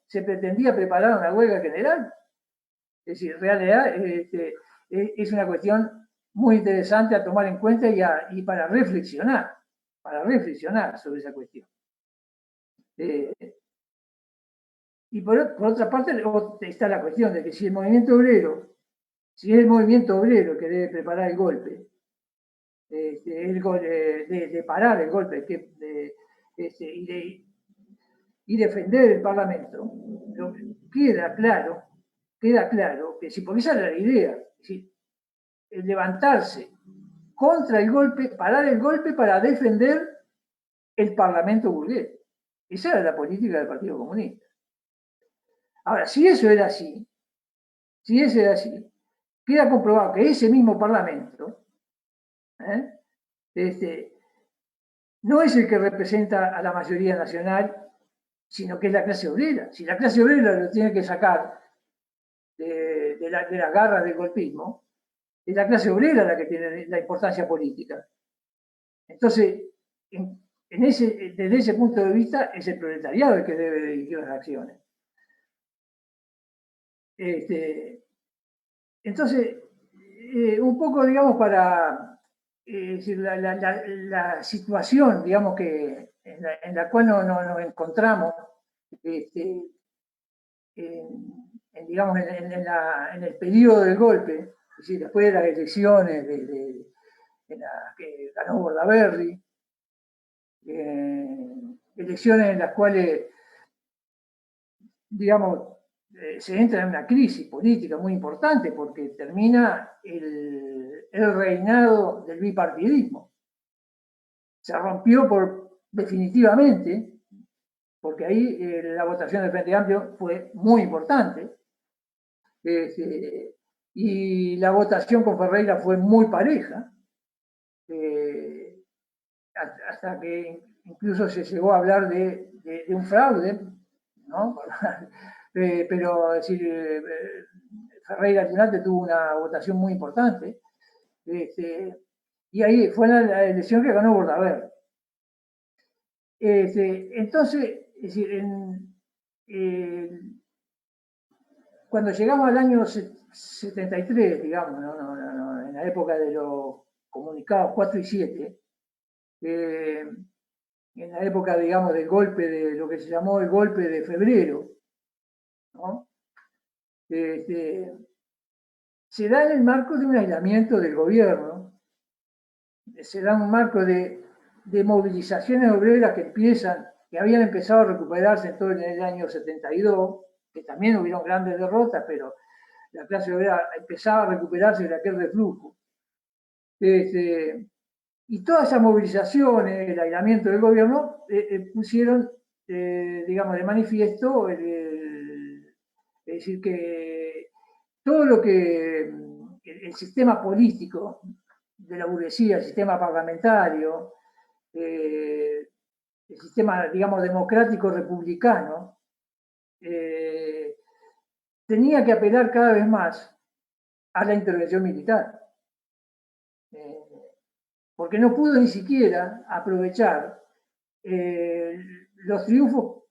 se pretendía preparar una huelga general. Es decir, en realidad es una cuestión muy interesante a tomar en cuenta y para reflexionar sobre esa cuestión. Y por otra parte está la cuestión de que si es el movimiento obrero que debe preparar el golpe, de parar el golpe y defender el Parlamento, queda claro que porque esa era la idea, es levantarse contra el golpe, parar el golpe para defender el Parlamento burgués. Esa era la política del Partido Comunista. Ahora, si eso era así, queda comprobado que ese mismo Parlamento no es el que representa a la mayoría nacional, sino que es la clase obrera. Si la clase obrera lo tiene que sacar de las garras del golpismo, es la clase obrera la que tiene la importancia política. Entonces, desde ese punto de vista, es el proletariado el que debe dirigir las acciones. Entonces, un poco, digamos, para decir, la situación, digamos, que en la cual nos encontramos, digamos, en el periodo del golpe, es decir, después de las elecciones que ganó Bordaberry, elecciones en las cuales, digamos, se entra en una crisis política muy importante porque termina el reinado del bipartidismo. Se rompió definitivamente, porque ahí la votación del Frente Amplio fue muy importante, y la votación con Ferreira fue muy pareja, hasta que incluso se llegó a hablar de un fraude, ¿no? Pero es decir, Ferreira al final tuvo una votación muy importante, y ahí fue la elección que ganó Bordaberry. Entonces, es decir, cuando llegamos al año 73, digamos, en la época de los comunicados 4 y 7, en la época, digamos, del golpe de lo que se llamó el golpe de febrero, ¿no? Se da en el marco de un aislamiento del gobierno, se da un marco de movilizaciones obreras que habían empezado a recuperarse en todo el año 72, que también hubieron grandes derrotas, pero la clase obrera empezaba a recuperarse de aquel reflujo. Y todas esas movilizaciones, el aislamiento del gobierno, pusieron, digamos, de manifiesto, es decir, que todo lo que el sistema político de la burguesía, el sistema parlamentario, el sistema, digamos, democrático republicano, tenía que apelar cada vez más a la intervención militar. Porque no pudo ni siquiera aprovechar los triunfos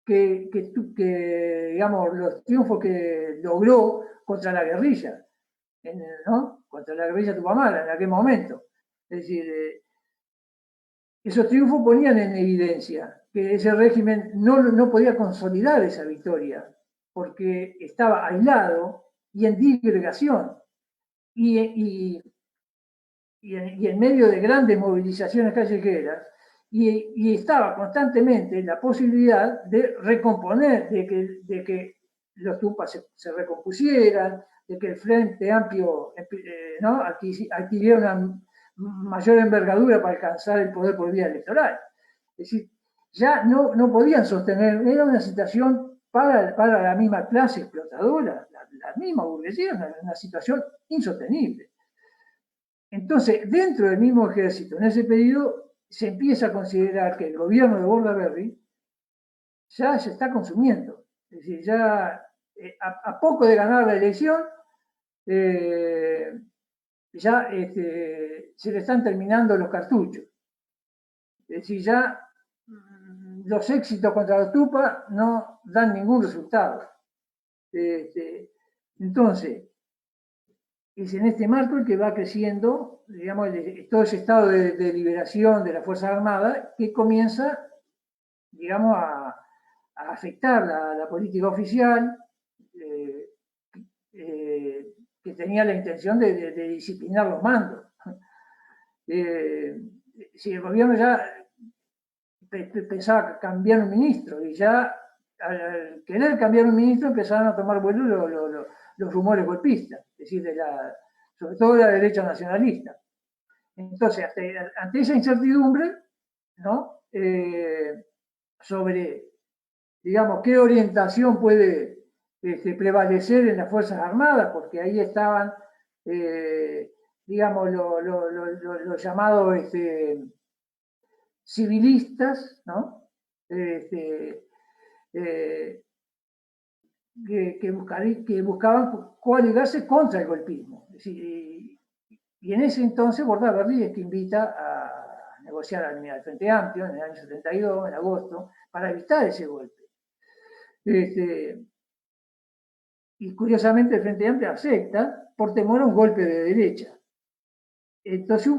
digamos, los triunfos que logró contra la guerrilla, ¿no? Contra la guerrilla tupamara en aquel momento. Es decir, esos triunfos ponían en evidencia que ese régimen no podía consolidar esa victoria, porque estaba aislado y en disgregación. Y en medio de grandes movilizaciones callejeras, y estaba constantemente la posibilidad de recomponer, de que los tupas se recompusieran, de que el Frente Amplio, ¿no?, adquiriera una mayor envergadura para alcanzar el poder por vía electoral. Es decir, ya no podían sostener, era una situación para la misma clase explotadora, la misma burguesía, una situación insostenible. Entonces, dentro del mismo ejército, en ese periodo, se empieza a considerar que el gobierno de Bordaberry ya se está consumiendo. Es decir, ya a poco de ganar la elección, ya se le están terminando los cartuchos. Es decir, ya los éxitos contra los tupas no dan ningún resultado. Entonces, es en este marco el que va creciendo, digamos, todo ese estado de liberación de las Fuerzas Armadas que comienza, digamos, a afectar la política oficial, que tenía la intención de disciplinar los mandos. Si el gobierno ya pensaba cambiar un ministro, y ya al querer cambiar un ministro empezaron a tomar vuelo los rumores golpistas, es decir, sobre todo de la derecha nacionalista. Entonces, ante esa incertidumbre, ¿no?, sobre, digamos, qué orientación puede prevalecer en las Fuerzas Armadas, porque ahí estaban, digamos, los llamados civilistas, ¿no?, que buscaban coaligarse contra el golpismo. Es decir, y en ese entonces Bordaberry es que invita a negociar al Frente Amplio en el año 72, en agosto, para evitar ese golpe. Y curiosamente el Frente Amplio acepta por temor a un golpe de derecha. Entonces,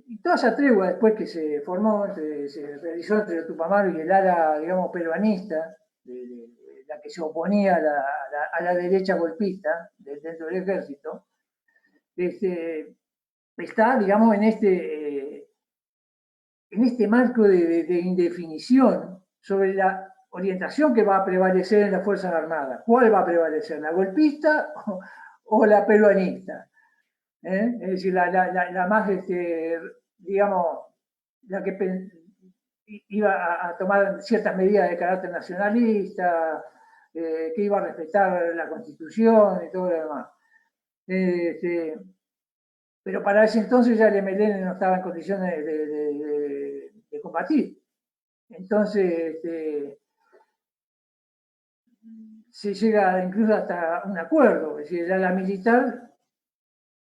y toda esa tregua después que se formó, se realizó entre Tupamaro y el ala, digamos, peruanista, la que se oponía a la derecha golpista dentro del ejército, está, digamos, en este marco de indefinición sobre la orientación que va a prevalecer en las Fuerzas Armadas. ¿Cuál va a prevalecer? ¿La golpista o la peruanista? Es decir, la más, digamos, la que iba a tomar ciertas medidas de carácter nacionalista, que iba a respetar la Constitución y todo lo demás. Pero para ese entonces ya el MLN no estaba en condiciones de combatir. Entonces, se llega incluso hasta un acuerdo, es decir, ya la militar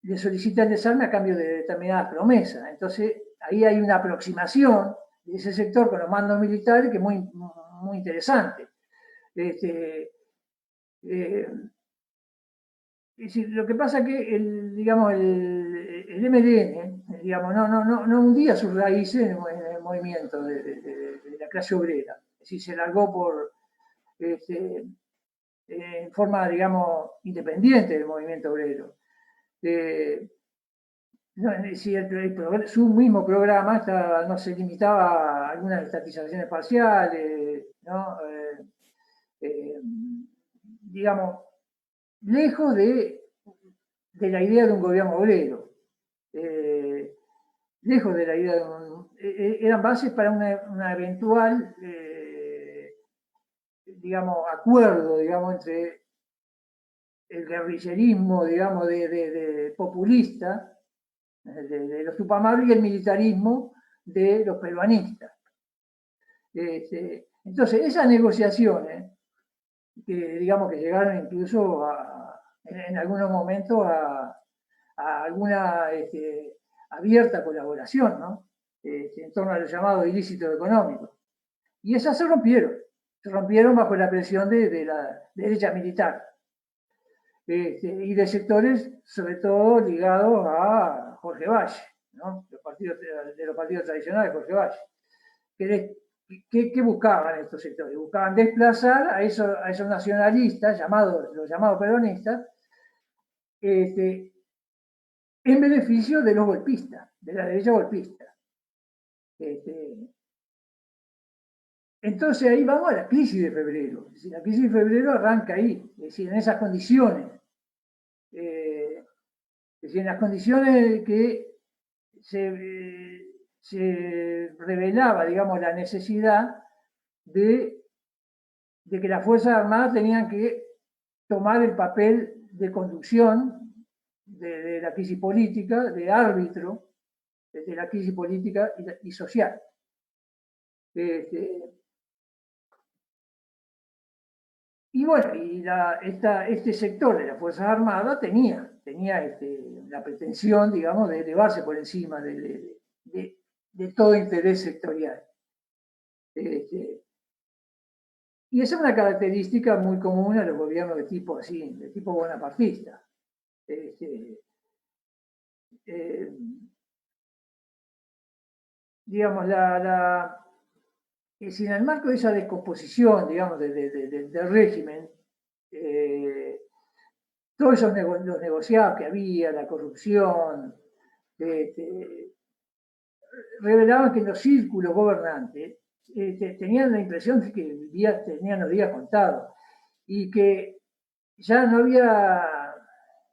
le solicita el desarme a cambio de determinadas promesas. Entonces, ahí hay una aproximación de ese sector con los mandos militares que es muy, muy interesante. Es decir, lo que pasa es que digamos, el MLN, digamos, no hundía sus raíces en el movimiento de la clase obrera. Es decir, se largó por, en forma, digamos, independiente del movimiento obrero. No, es decir, su mismo programa no se limitaba a algunas estatizaciones parciales, ¿no? Digamos, lejos de la idea de un gobierno obrero, lejos de la idea de eran bases para una eventual, digamos, acuerdo, digamos, entre el guerrillerismo, digamos, de populista, de los Tupamaros, y el militarismo de los peruanistas. Entonces, esas negociaciones, que digamos que llegaron incluso en algunos momentos a alguna abierta colaboración, ¿no? En torno a los llamados ilícitos económicos. Y esas se rompieron bajo la presión de la derecha militar y de sectores, sobre todo ligados a Jorge Valle, ¿no? De los partidos tradicionales de Jorge Valle. ¿Qué buscaban estos sectores? Buscaban desplazar a esos nacionalistas, los llamados peronistas, en beneficio de los golpistas, de la derecha golpista. Entonces ahí vamos a la crisis de febrero. Es decir, la crisis de febrero arranca ahí, es decir, en esas condiciones. Es decir, en las condiciones que se revelaba, digamos, la necesidad de que las Fuerzas Armadas tenían que tomar el papel de conducción de la crisis política, de árbitro de la crisis política y social. Y bueno, este sector de las Fuerzas Armadas tenía la pretensión, digamos, de elevarse por encima de todo interés sectorial. Y esa es una característica muy común a los gobiernos de tipo así, de tipo bonapartista. Digamos, en el marco de esa descomposición, digamos, del régimen, todos esos los negociados que había, la corrupción, revelaban que los círculos gobernantes tenían la impresión de que tenían los días contados y que ya no había,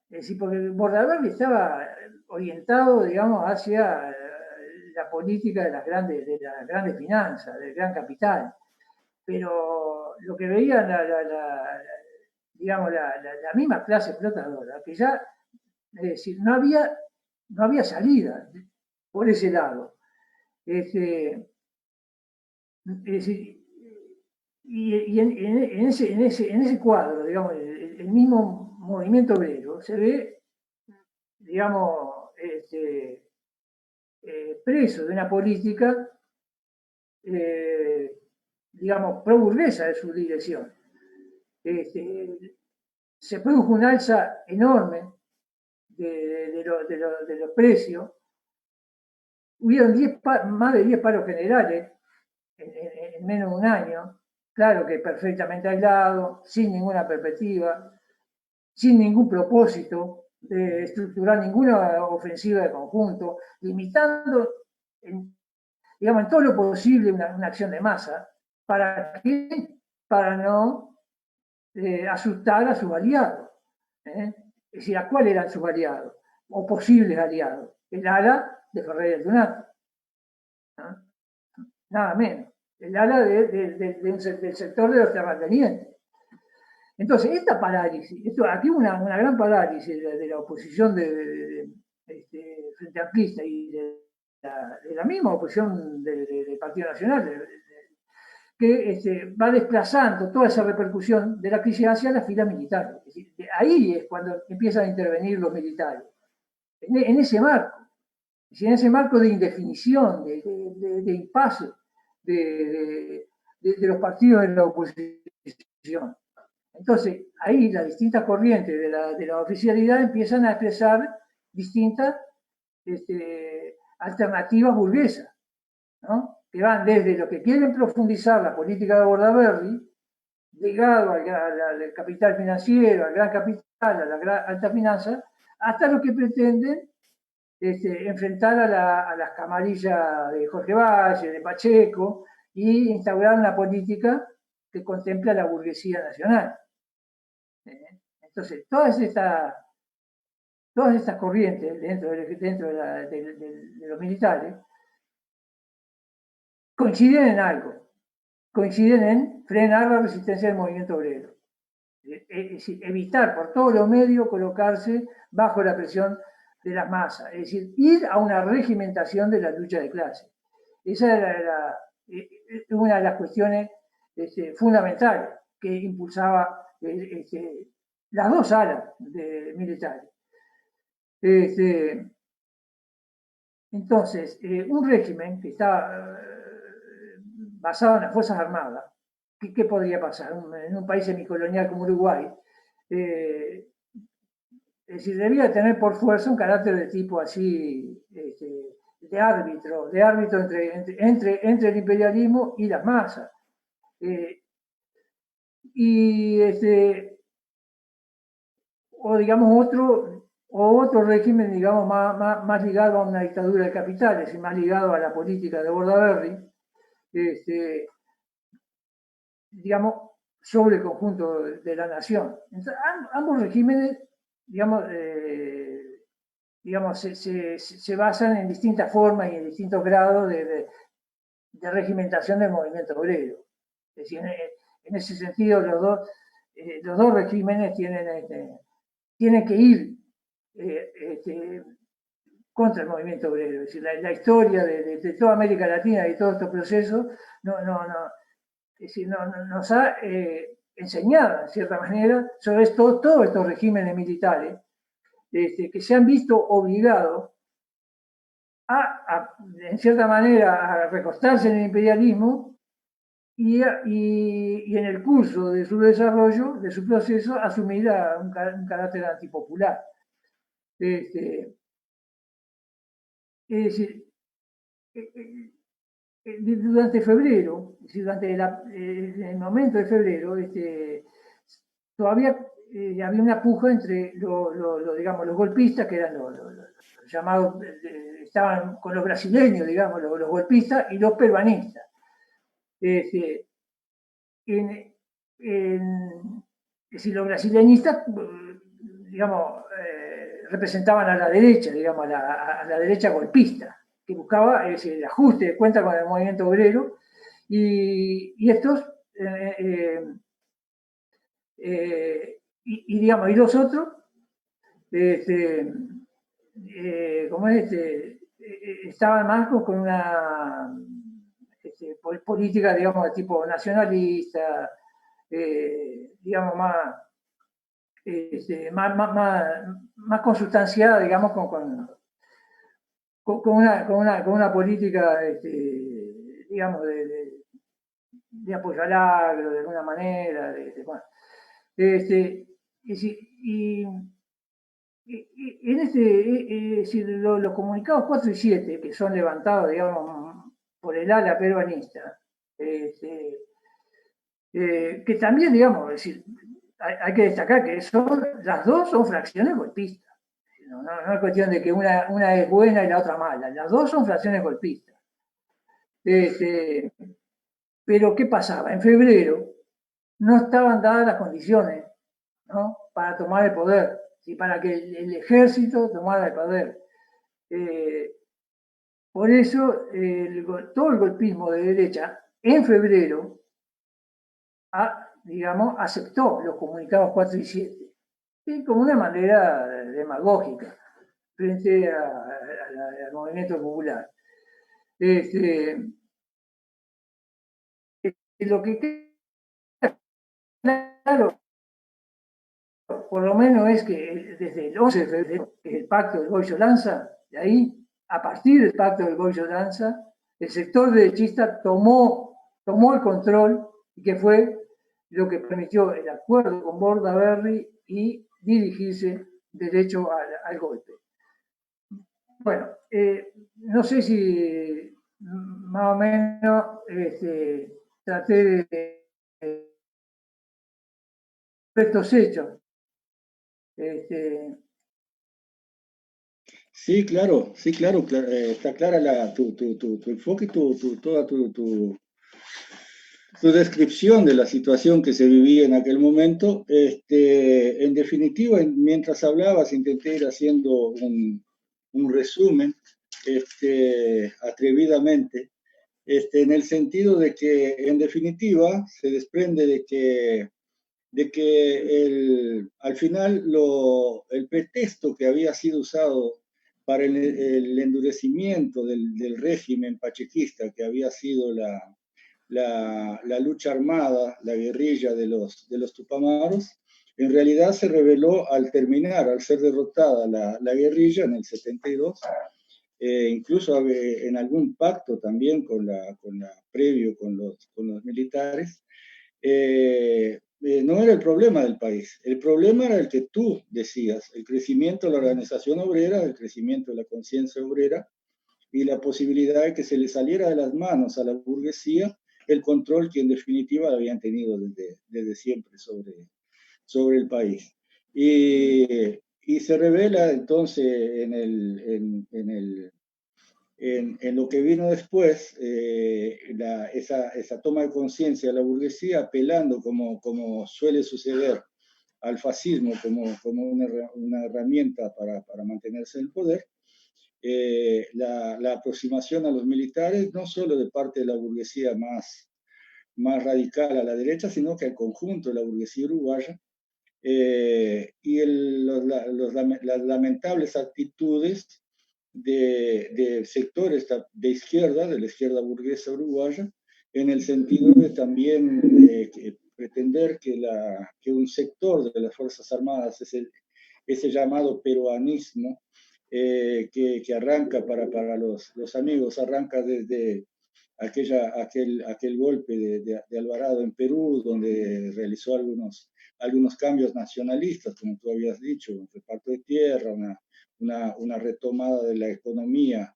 es decir, porque Bordaberry estaba orientado, digamos, hacia la política de las grandes finanzas, del gran capital, pero lo que veían digamos, la misma clase explotadora, que ya, es decir, no había salida por ese lado. Es decir, y en ese cuadro, digamos, el mismo movimiento obrero se ve, digamos, preso de una política, digamos, pro-burguesa de su dirección. Se produjo un alza enorme de los precios. Hubieron más de 10 paros generales en menos de un año, claro que perfectamente aislado, sin ninguna perspectiva, sin ningún propósito de estructurar ninguna ofensiva de conjunto, limitando, digamos, en todo lo posible una acción de masa, ¿Para qué? Para no asustar a sus aliados. Es decir, ¿a cuál eran sus aliados? O posibles aliados. El ala de Ferrer Donato. ¿No? Nada menos. El ala del sector de los terratenientes. Entonces, esta parálisis, aquí una gran parálisis de la oposición frente amplista y de la misma oposición del Partido Nacional, que va desplazando toda esa repercusión de la crisis hacia la fila militar. Es decir, ahí es cuando empiezan a intervenir los militares, en ese marco. En ese marco de indefinición, de impasse de los partidos de la oposición. Entonces, ahí las distintas corrientes de la oficialidad empiezan a expresar distintas alternativas burguesas, ¿no? Que van desde lo que quieren profundizar la política de Bordaberry, ligado al capital financiero, al gran capital, a la gran alta finanza, hasta lo que pretenden enfrentar a las camarillas de Jorge Valle, de Pacheco, y instaurar una política que contempla la burguesía nacional. Entonces, todas estas corrientes dentro de los militares coinciden en algo, coinciden en frenar la resistencia del movimiento obrero. Es decir, evitar por todos los medios colocarse bajo la presión de las masas, es decir, ir a una regimentación de la lucha de clases. Esa era una de las cuestiones fundamentales que impulsaba las dos alas militares. Entonces, un régimen que está basado en las Fuerzas Armadas, ¿qué podría pasar? En un país semicolonial como Uruguay, es decir, debía tener por fuerza un carácter de tipo así, de árbitro entre el imperialismo y las masas. O digamos otro régimen, digamos, más ligado a una dictadura de capitales y más ligado a la política de Bordaberry, digamos, sobre el conjunto de la nación. Entonces, ambos regímenes, digamos, se basan en distintas formas y en distintos grados de regimentación del movimiento obrero. Es decir, en ese sentido, los dos regímenes tienen que ir contra el movimiento obrero. Es decir, la historia de toda América Latina y de todos estos procesos nos ha enseñado, en cierta manera, sobre todos estos regímenes militares que se han visto obligados en cierta manera, a recostarse en el imperialismo y en el curso de su desarrollo, de su proceso, asumir un carácter antipopular. Es decir, durante febrero, durante el momento de febrero, todavía había una puja entre digamos, los golpistas, que eran los llamados, estaban con los brasileños, digamos, los golpistas, y los peruanistas. Es decir, los brasileñistas, digamos, representaban a la derecha, digamos, a la derecha golpista, que buscaba el ajuste de cuenta con el movimiento obrero, y estos, digamos, y los otros, como estaban más con una política, digamos, de tipo nacionalista, digamos, más consustanciada, digamos, con una política, digamos, de apoyo al agro, de alguna manera, bueno. Y en los comunicados 4 y 7, que son levantados, digamos, por el ala peruanista, que también, digamos, es decir, hay que destacar que las dos son fracciones golpistas. No es cuestión de que una es buena y la otra mala. Las dos son fracciones golpistas. Pero ¿qué pasaba? En febrero no estaban dadas las condiciones, ¿no?, para tomar el poder, y para que el ejército tomara el poder. Por eso todo el golpismo de derecha en febrero, digamos, aceptó los comunicados 4 y 7, y como una manera demagógica frente al movimiento popular. Lo que queda claro, por lo menos, es que desde el 11 de febrero, que es el pacto del Goyo-Lanza, de ahí, a partir del pacto del Goyo-Lanza, el sector derechista tomó el control, y que fue lo que permitió el acuerdo con Bordaberry y dirigirse derecho al golpe. Bueno, no sé si más o menos traté de estos hechos. Sí, claro, está clara tu enfoque y toda tu descripción de la situación que se vivía en aquel momento. En definitiva, mientras hablabas, intenté ir haciendo un resumen atrevidamente, en el sentido de que, en definitiva, se desprende de que al final el pretexto que había sido usado para el endurecimiento del régimen pachequista, que había sido la lucha armada, la guerrilla de los Tupamaros, en realidad se reveló al ser derrotada la guerrilla en el 72, incluso en algún pacto también previo con los militares. No era el problema del país, el problema era el que tú decías, el crecimiento de la organización obrera, el crecimiento de la conciencia obrera y la posibilidad de que se le saliera de las manos a la burguesía el control que en definitiva habían tenido desde siempre sobre el país. Y se revela entonces en lo que vino después, esa toma de conciencia de la burguesía, apelando, como suele suceder, al fascismo como una herramienta para mantenerse en el poder. La aproximación a los militares, no solo de parte de la burguesía más radical a la derecha, sino que al conjunto de la burguesía uruguaya, y las lamentables actitudes de sectores de izquierda, de la izquierda burguesa uruguaya, en el sentido de también pretender que un sector de las Fuerzas Armadas, ese llamado peruanismo, que arranca para los amigos, arranca desde aquel golpe de Alvarado en Perú, donde realizó algunos cambios nacionalistas, como tú habías dicho, un reparto de tierra, una retomada de la economía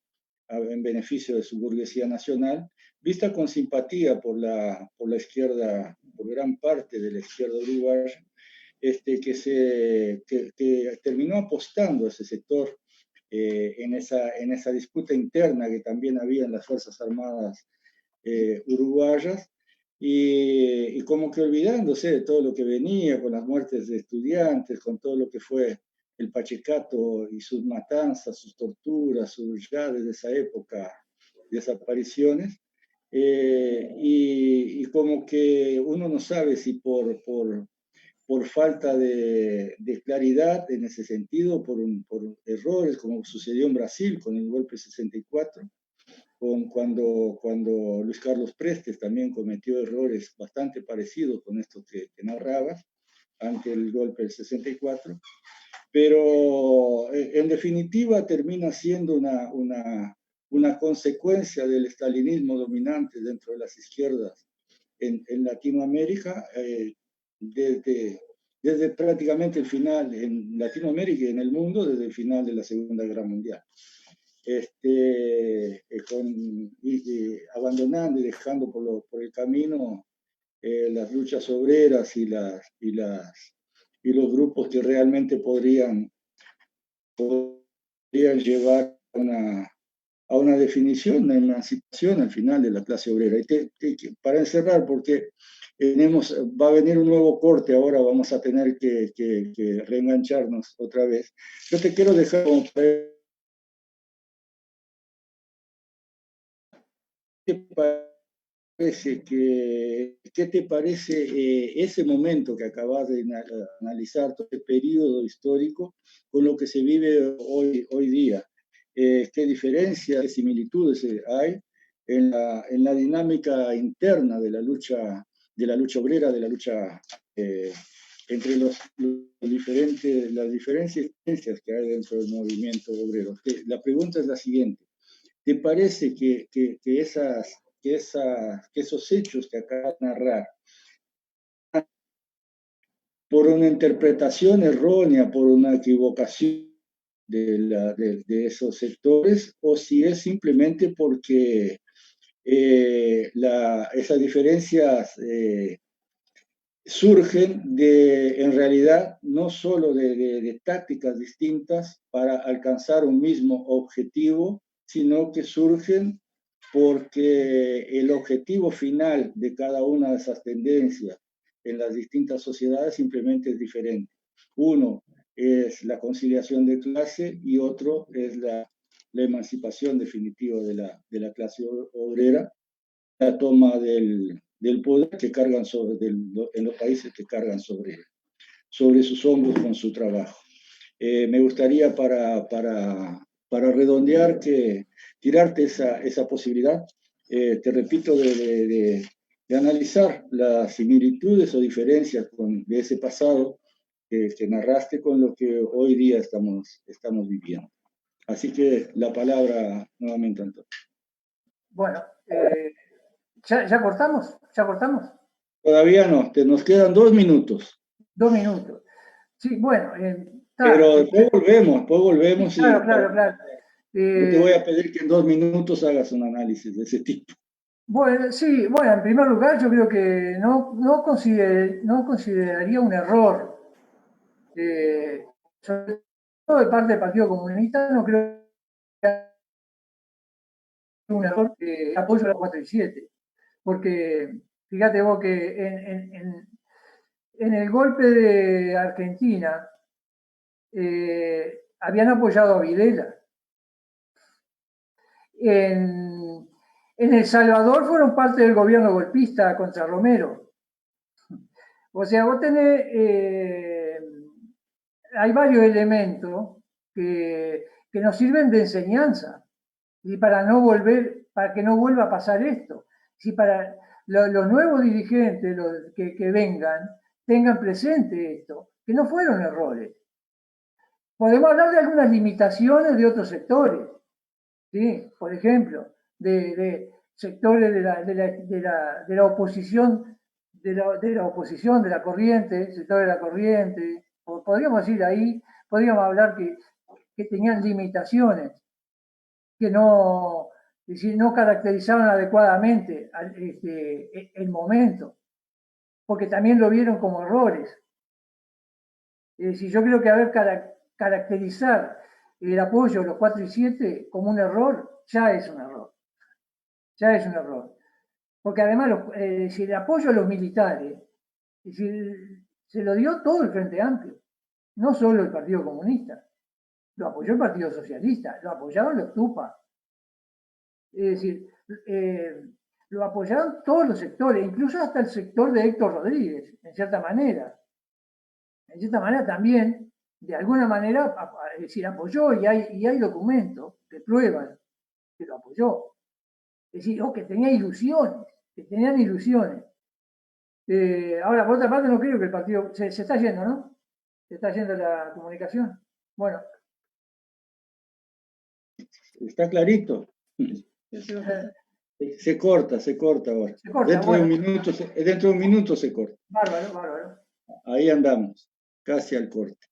en beneficio de su burguesía nacional, vista con simpatía por la izquierda, por gran parte de la izquierda uruguaya, que terminó apostando a ese sector en esa disputa interna que también había en las Fuerzas Armadas uruguayas, y como que olvidándose de todo lo que venía con las muertes de estudiantes, con todo lo que fue el Pachecato y sus matanzas, sus torturas, ya desde esa época desapariciones, y como que uno no sabe si por falta de claridad en ese sentido, por errores, como sucedió en Brasil con el golpe 64, cuando Luis Carlos Prestes también cometió errores bastante parecidos con estos que narrabas ante el golpe del 64, pero en definitiva termina siendo una consecuencia del estalinismo dominante dentro de las izquierdas en Latinoamérica, desde prácticamente el final, en Latinoamérica y en el mundo, desde el final de la Segunda Guerra Mundial. Abandonando y dejando por el camino las luchas obreras y los grupos que realmente podrían llevar a una definición, una emancipación al final de la clase obrera. Y para encerrar, porque va a venir un nuevo corte, ahora vamos a tener que reengancharnos otra vez. Yo te quiero dejar como ¿qué te parece ese momento que acabas de analizar, todo este periodo histórico, con lo que se vive hoy día? ¿Qué diferencias, qué similitudes hay en la dinámica interna de la lucha obrera, de la lucha entre las diferentes que hay dentro del movimiento obrero? La pregunta es la siguiente. ¿Te parece que esos hechos que acabas de narrar, por una interpretación errónea, por una equivocación de esos sectores, o si es simplemente porque esas diferencias surgen en realidad, no solo de tácticas distintas para alcanzar un mismo objetivo, sino que surgen porque el objetivo final de cada una de esas tendencias en las distintas sociedades simplemente es diferente. Uno es la conciliación de clase y otro es la emancipación definitiva de la clase obrera, la toma del poder que cargan en los países que cargan sobre sus hombros con su trabajo. Me gustaría para redondear tirarte esa posibilidad, te repito, de analizar las similitudes o diferencias de ese pasado que narraste con lo que hoy día estamos viviendo. Así que la palabra nuevamente, Antonio. Bueno, ¿ya cortamos? ¿Ya cortamos? Todavía no, nos quedan 2 minutos. 2 minutos. Sí, bueno. Pero después volvemos. Claro, claro. No te voy a pedir que en 2 minutos hagas un análisis de ese tipo. Bueno, sí, bueno, en primer lugar yo creo que no consideraría un error, sobre todo de parte del Partido Comunista, no creo que sea un error apoyo a la 4 y 7, porque fíjate vos que en el golpe de Argentina habían apoyado a Videla. En El Salvador fueron parte del gobierno golpista contra Romero. O sea, vos tenés, hay varios elementos que nos sirven de enseñanza y para que no vuelva a pasar esto. Si para los nuevos dirigentes que vengan, tengan presente esto, que no fueron errores. Podemos hablar de algunas limitaciones de otros sectores, ¿sí? Por ejemplo, de sectores de la oposición, de la oposición, de la corriente, sectores de la corriente, podríamos decir ahí, podríamos hablar que tenían limitaciones, que no, es decir, no caracterizaban adecuadamente el momento, porque también lo vieron como errores. Es decir, yo creo que caracterizar el apoyo a los 4 y 7 como un error, ya es un error. Ya es un error. Porque además, si el apoyo a los militares, se lo dio todo el Frente Amplio, no solo el Partido Comunista. Lo apoyó el Partido Socialista, lo apoyaron los Tupa. Es decir, lo apoyaron todos los sectores, incluso hasta el sector de Héctor Rodríguez, en cierta manera. En cierta manera también, de alguna manera, es decir, apoyó y hay documentos que prueban que lo apoyó. Es decir, que tenía ilusiones, que tenían ilusiones. Ahora, por otra parte, no creo que el partido... Se está yendo, ¿no? Se está yendo la comunicación. Bueno. Está clarito. Se corta ahora. Se corta, dentro de un minuto se corta. Bárbaro. Ahí andamos, casi al corte.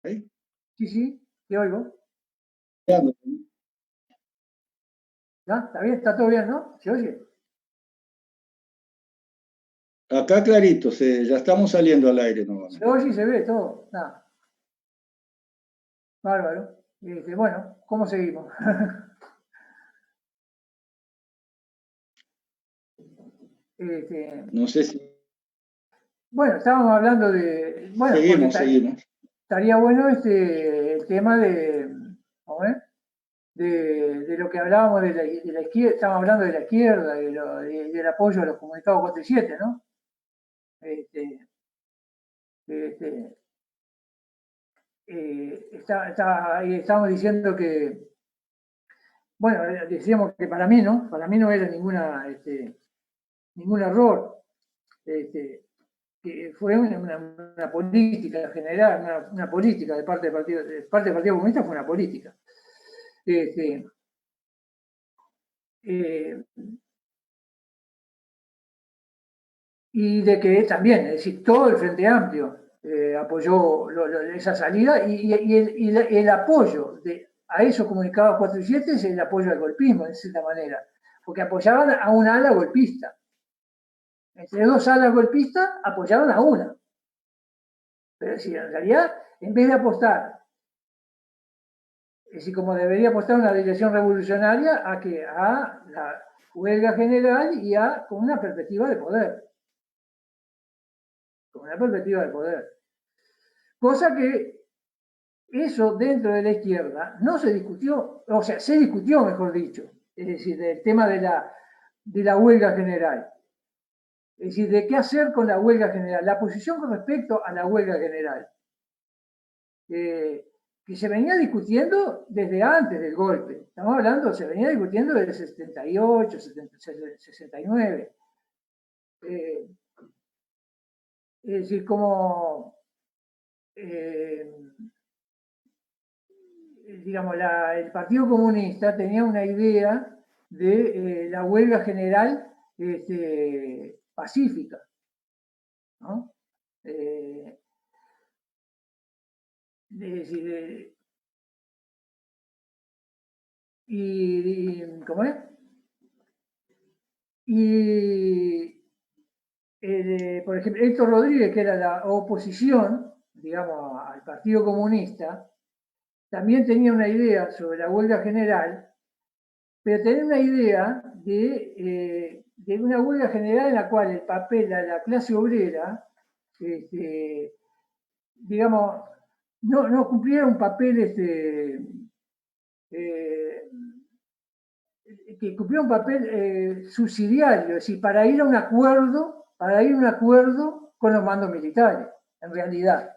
¿Ahí? Sí, sí, te oigo. ¿Ya? ¿Está bien? ¿Está todo bien, no? ¿Se oye? Acá clarito, ya estamos saliendo al aire Se nuevamente. oye y se ve todo. Nada. Bárbaro. Bueno, ¿cómo seguimos? Este, No sé si bueno, estábamos hablando de. Bueno, porque seguimos. estaría bueno el tema de. ¿Cómo es? De lo que hablábamos de la izquierda, estábamos hablando de la izquierda, del apoyo a los comunicados 4 y 7, ¿no? Este, este, ahí estábamos diciendo que, bueno, decíamos que para mí, ¿no? Para mí no era ningún error. Este, que fue una política general, una política de parte del Partido Comunista fue una política. Este, eh, y de que también, es decir, todo el Frente Amplio apoyó esa salida y el apoyo a esos comunicados 4 y 7 es el apoyo al golpismo, de cierta manera, porque apoyaban a una ala golpista. Entre dos alas golpistas apoyaron a una. Pero es decir, en realidad, en vez de apostar, es decir, como debería apostar una dirección revolucionaria a la huelga general y con una perspectiva de poder. Con una perspectiva de poder. Cosa que eso dentro de la izquierda no se discutió, o sea, se discutió, mejor dicho, es decir, del tema de la huelga general. Es decir, de qué hacer con la huelga general, la posición con respecto a la huelga general. Que se venía discutiendo desde antes del golpe. Estamos hablando, se venía discutiendo desde el 78, 69. Es decir, como, digamos, el Partido Comunista tenía una idea de la huelga general pacífica, ¿no? Es decir, ¿cómo es? Y por ejemplo, Héctor Rodríguez, que era la oposición, digamos, al Partido Comunista, también tenía una idea sobre la huelga general, pero tenía una idea de una huelga general en la cual el papel de la clase obrera, digamos, no cumpliera un papel eh, que cumpliera un papel subsidiario, es decir, para ir a un acuerdo con los mandos militares, en realidad.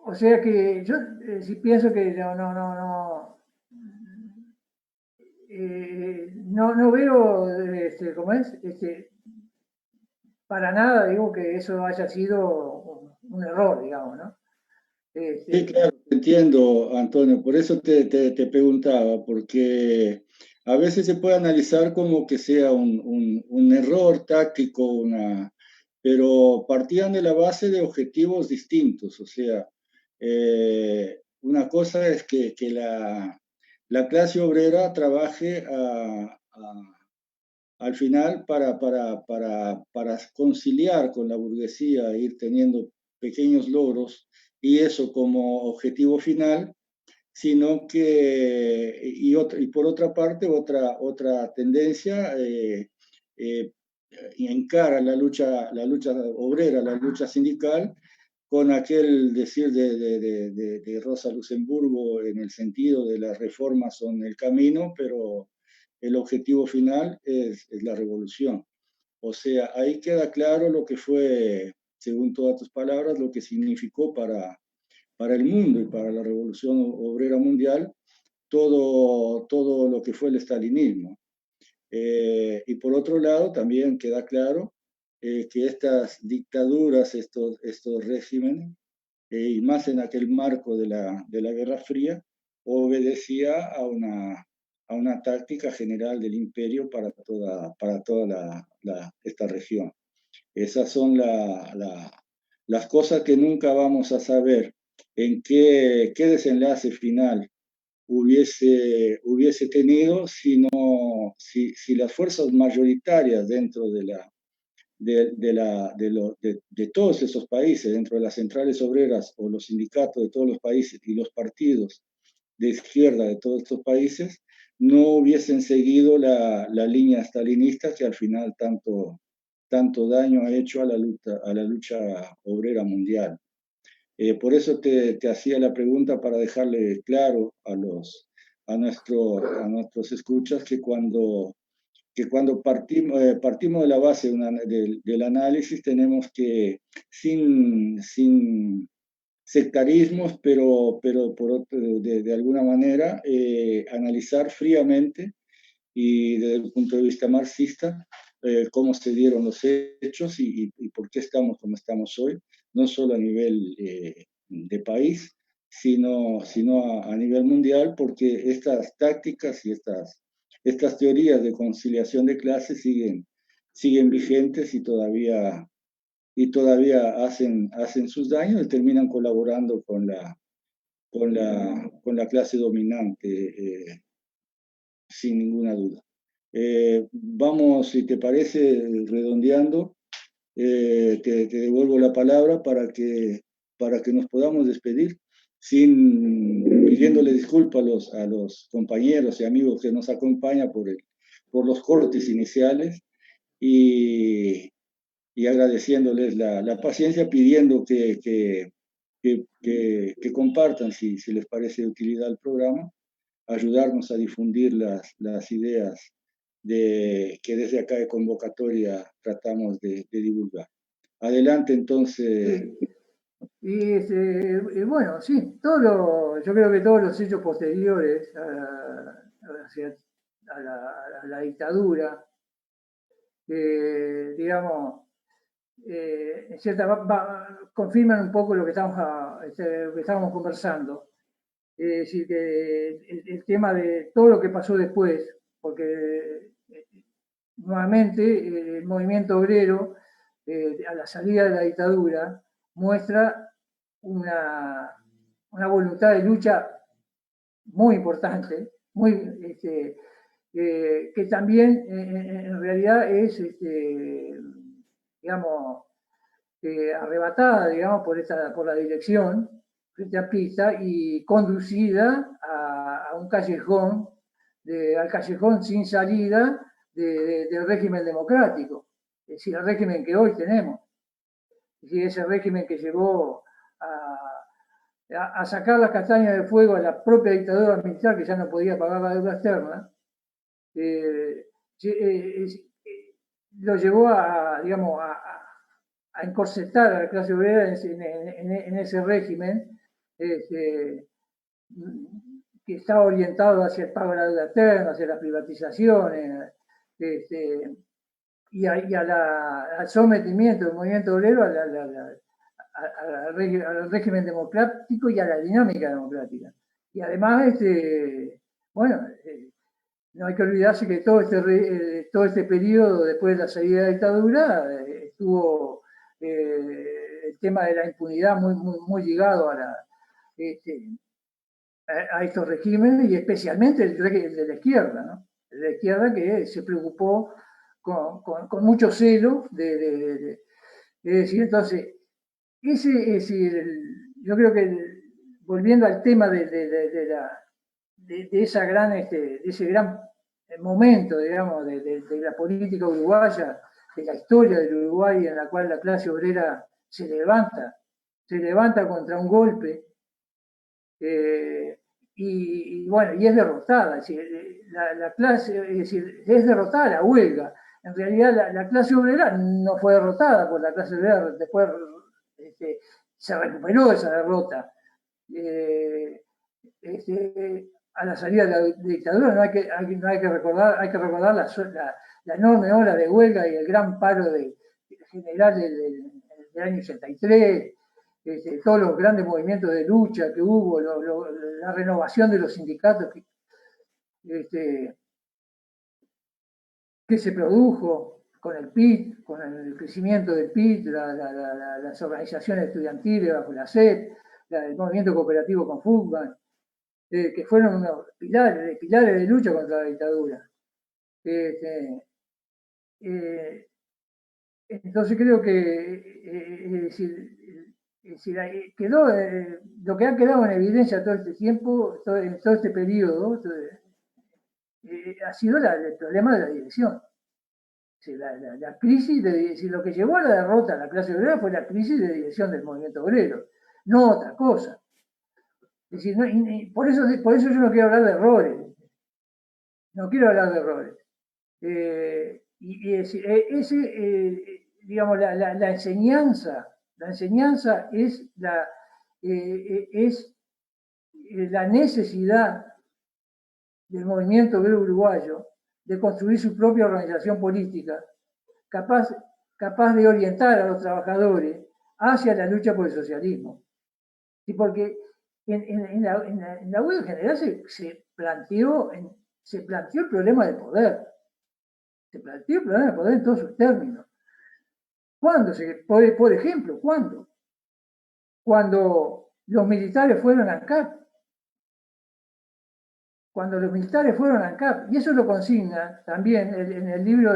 O sea que yo sí pienso que no veo, ¿cómo es? Para nada digo que eso haya sido un error, digamos, ¿no? Sí, claro, te entiendo, Antonio. Por eso te preguntaba, porque a veces se puede analizar como que sea un error táctico, pero partían de la base de objetivos distintos. O sea, una cosa es que la clase obrera trabaje al final para conciliar con la burguesía, ir teniendo pequeños logros y eso como objetivo final, sino que, y por otra parte, otra tendencia encara la lucha obrera, la lucha sindical, con aquel decir de Rosa Luxemburgo en el sentido de las reformas son el camino, pero el objetivo final es la revolución. O sea, ahí queda claro lo que fue, según todas tus palabras, lo que significó para el mundo y para la revolución obrera mundial todo lo que fue el estalinismo. Y por otro lado, también queda claro que estas dictaduras, estos regímenes, y más en aquel marco de la Guerra Fría, obedecía a una táctica general del imperio para toda esta región. Esas son las cosas que nunca vamos a saber en qué desenlace final hubiese tenido si las fuerzas mayoritarias dentro de todos esos países, dentro de las centrales obreras o los sindicatos de todos los países y los partidos de izquierda de todos estos países, no hubiesen seguido la línea stalinista que al final tanto daño ha hecho a la lucha obrera mundial. Por eso te hacía la pregunta para dejarle claro a nuestros escuchas que cuando partimos de la base del análisis, tenemos que, sin sectarismos, pero de alguna manera, analizar fríamente y desde el punto de vista marxista, cómo se dieron los hechos y por qué estamos como estamos hoy, no solo a nivel de país, sino a nivel mundial, porque estas tácticas y estas teorías de conciliación de clases siguen vigentes y todavía hacen sus daños y terminan colaborando con la clase dominante, sin ninguna duda. Vamos, si te parece, redondeando, te devuelvo la palabra para que nos podamos despedir, pidiéndole disculpas a los compañeros y amigos que nos acompañan por los cortes iniciales y agradeciéndoles la paciencia, pidiendo que compartan, si les parece de utilidad el programa, ayudarnos a difundir las ideas que desde acá de convocatoria tratamos de divulgar. Adelante, entonces. Y bueno, sí, yo creo que todos los hechos posteriores a la dictadura, digamos, en confirman un poco lo que estábamos conversando. Es decir, que el tema de todo lo que pasó después, porque nuevamente el movimiento obrero, a la salida de la dictadura, muestra una voluntad de lucha muy importante, que también en realidad es, digamos, arrebatada, digamos, por la dirección frente a pista y conducida a un callejón, al callejón sin salida del régimen democrático, es decir, el régimen que hoy tenemos. Es decir, ese régimen que llevó a sacar las castañas del fuego a la propia dictadura militar, que ya no podía pagar la deuda externa, lo llevó digamos, a encorsetar a la clase obrera en ese régimen que estaba orientado hacia el pago de la deuda externa, hacia las privatizaciones, y al sometimiento del movimiento obrero al régimen democrático y a la dinámica democrática. Y además, bueno, no hay que olvidarse que todo este periodo después de la salida de la dictadura estuvo el tema de la impunidad muy ligado a estos regímenes y especialmente el de la izquierda, ¿no? El de la izquierda que se preocupó con mucho celo es decir, entonces, yo creo que volviendo al tema de ese gran momento, digamos, de la política uruguaya, de la historia del Uruguay en la cual la clase obrera se levanta contra un golpe y bueno, y es derrotada, es decir, la clase, es decir, es derrotada la huelga. En realidad la clase obrera no fue derrotada, porque la clase obrera después se recuperó de esa derrota. A la salida de la dictadura no hay que recordar la enorme ola de huelga y el gran paro general del año 83, todos los grandes movimientos de lucha que hubo, la renovación de los sindicatos que se produjo. con el PIT, con el crecimiento del PIT, las organizaciones estudiantiles bajo la SED, el movimiento cooperativo con Fugman, que fueron unos pilares de lucha contra la dictadura. Entonces creo que quedó, lo que ha quedado en evidencia todo este tiempo, en todo este periodo, ha sido el problema de la dirección. La crisis, lo que llevó a la derrota a la clase obrera fue la crisis de dirección del movimiento obrero, no otra cosa. Es decir, por eso yo no quiero hablar de errores. No quiero hablar de errores. Digamos, la enseñanza es la necesidad del movimiento obrero uruguayo de construir su propia organización política, capaz de orientar a los trabajadores hacia la lucha por el socialismo. Y porque en la huelga general se planteó el problema del poder. Se planteó el problema del poder en todos sus términos. ¿Cuándo? Por ejemplo, ¿cuándo? Cuando los militares fueron a ANCAP. Cuando los militares fueron a ANCAP. Y eso lo consigna también en el libro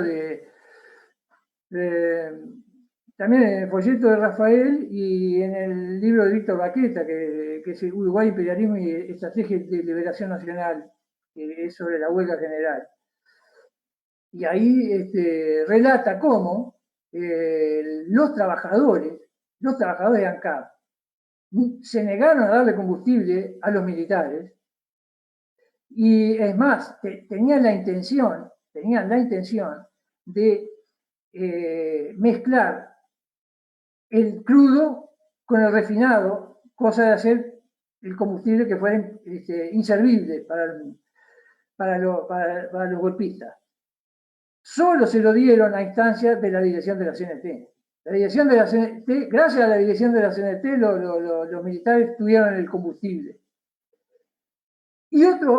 también en el folleto de Rafael y en el libro de Víctor Baqueta, que es Uruguay, Imperialismo y Estrategia de Liberación Nacional, que es sobre la huelga general. Y ahí relata cómo los trabajadores de ANCAP se negaron a darle combustible a los militares y es más, tenían la intención de mezclar el crudo con el refinado, cosa de hacer el combustible que fuera inservible para los golpistas. Solo se lo dieron a instancia de la dirección de la CNT. Gracias a la dirección de la CNT, los militares tuvieron el combustible. Y otra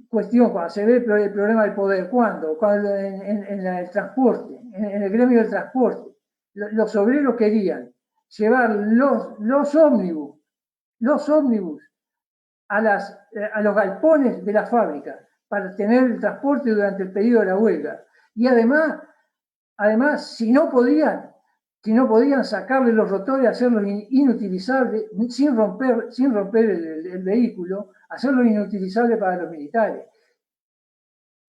cuestión, cuando se ve el problema del poder, ¿cuándo? Cuando en el transporte, en el gremio del transporte, los obreros querían llevar los ómnibus a los galpones de la fábrica para tener el transporte durante el periodo de la huelga. Y además si no podían sacarle los rotores, hacerlos inutilizables, sin romper el vehículo, hacerlo inutilizable para los militares.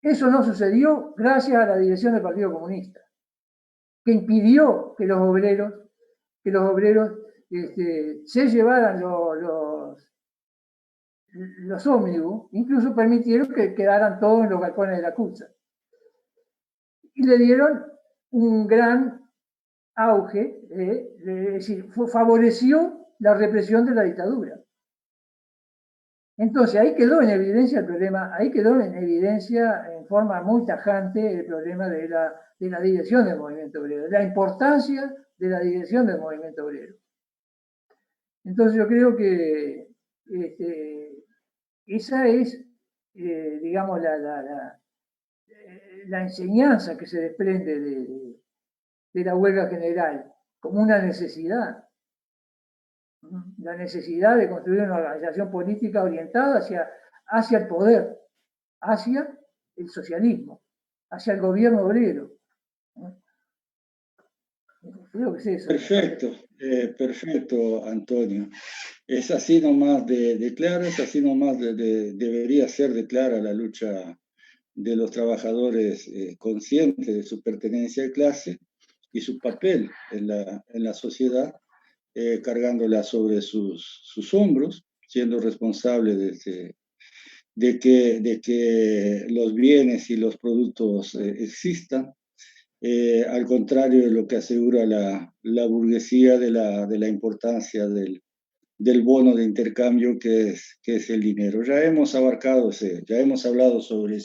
Eso no sucedió gracias a la dirección del Partido Comunista, que impidió que los obreros se llevaran los ómnibus, incluso permitieron que quedaran todos en los galpones de la CUTSA. Y le dieron un gran auge, es decir, favoreció la represión de la dictadura. Entonces ahí quedó en evidencia el problema, en forma muy tajante el problema de la dirección del movimiento obrero, de la importancia de la dirección del movimiento obrero. Entonces yo creo que esa es, digamos, la enseñanza que se desprende de la huelga general, como una necesidad. La necesidad de construir una organización política orientada hacia el poder, hacia el socialismo, hacia el gobierno obrero. Creo que es eso. Perfecto, Antonio. Es así nomás de claro, es así nomás debería ser de clara la lucha de los trabajadores conscientes de su pertenencia de clase y su papel en la sociedad, cargándola sobre sus hombros, siendo responsable de que los bienes y los productos existan, al contrario de lo que asegura la burguesía de la importancia del bono de intercambio que es el dinero. Ya hemos hablado sobre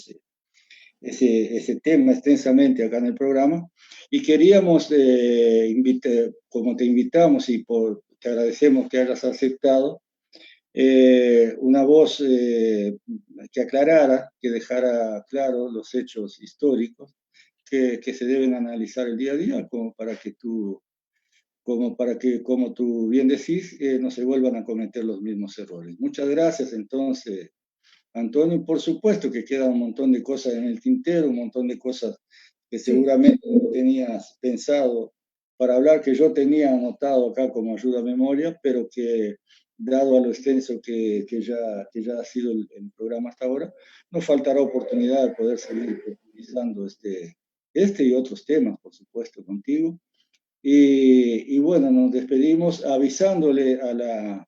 ese tema extensamente acá en el programa y queríamos, como te invitamos y te agradecemos que hayas aceptado, una voz que aclarara, que dejara claro los hechos históricos que se deben analizar el día a día, como tú bien decís, no se vuelvan a cometer los mismos errores. Muchas gracias, entonces, Antonio. Y por supuesto que queda un montón de cosas en el tintero, un montón de cosas que seguramente no tenías pensado para hablar, que yo tenía anotado acá como ayuda a memoria, pero que, dado a lo extenso que ya ha sido el programa hasta ahora, nos faltará oportunidad de poder seguir profundizando este y otros temas, por supuesto, contigo. Y bueno, nos despedimos avisándole a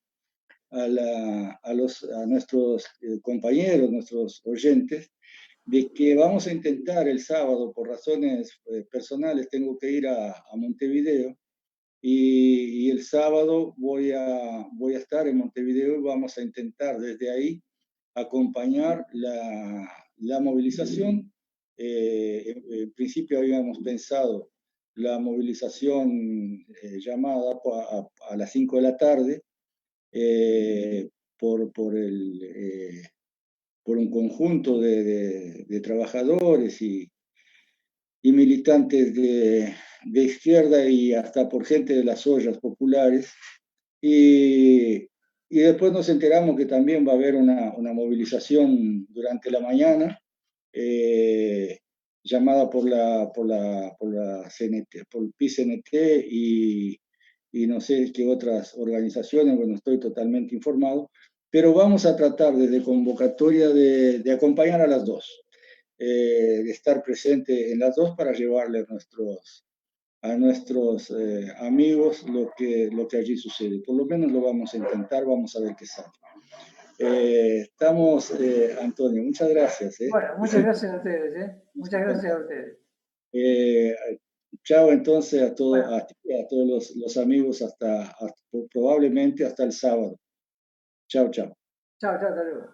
nuestros compañeros, nuestros oyentes, de que vamos a intentar el sábado, por razones personales, tengo que ir a Montevideo, y el sábado voy a estar en Montevideo y vamos a intentar desde ahí acompañar la movilización. En principio habíamos pensado la movilización llamada a las 5 de la tarde, por un conjunto de trabajadores y militantes de izquierda, y hasta por gente de las ollas populares. Y después nos enteramos que también va a haber una movilización durante la mañana, llamada por la CNT, por el PCNT y no sé qué otras organizaciones, bueno, estoy totalmente informado, pero vamos a tratar desde convocatoria de acompañar a las dos, de estar presente en las dos para llevarle a nuestros amigos lo que allí sucede. Por lo menos lo vamos a intentar, vamos a ver qué sale. Estamos, Antonio, muchas gracias. Bueno, muchas gracias a ustedes. Muchas gracias a ustedes. Chao entonces a todos, Bueno. a todos los amigos probablemente hasta el sábado. Chao, chao. Chao, hasta luego.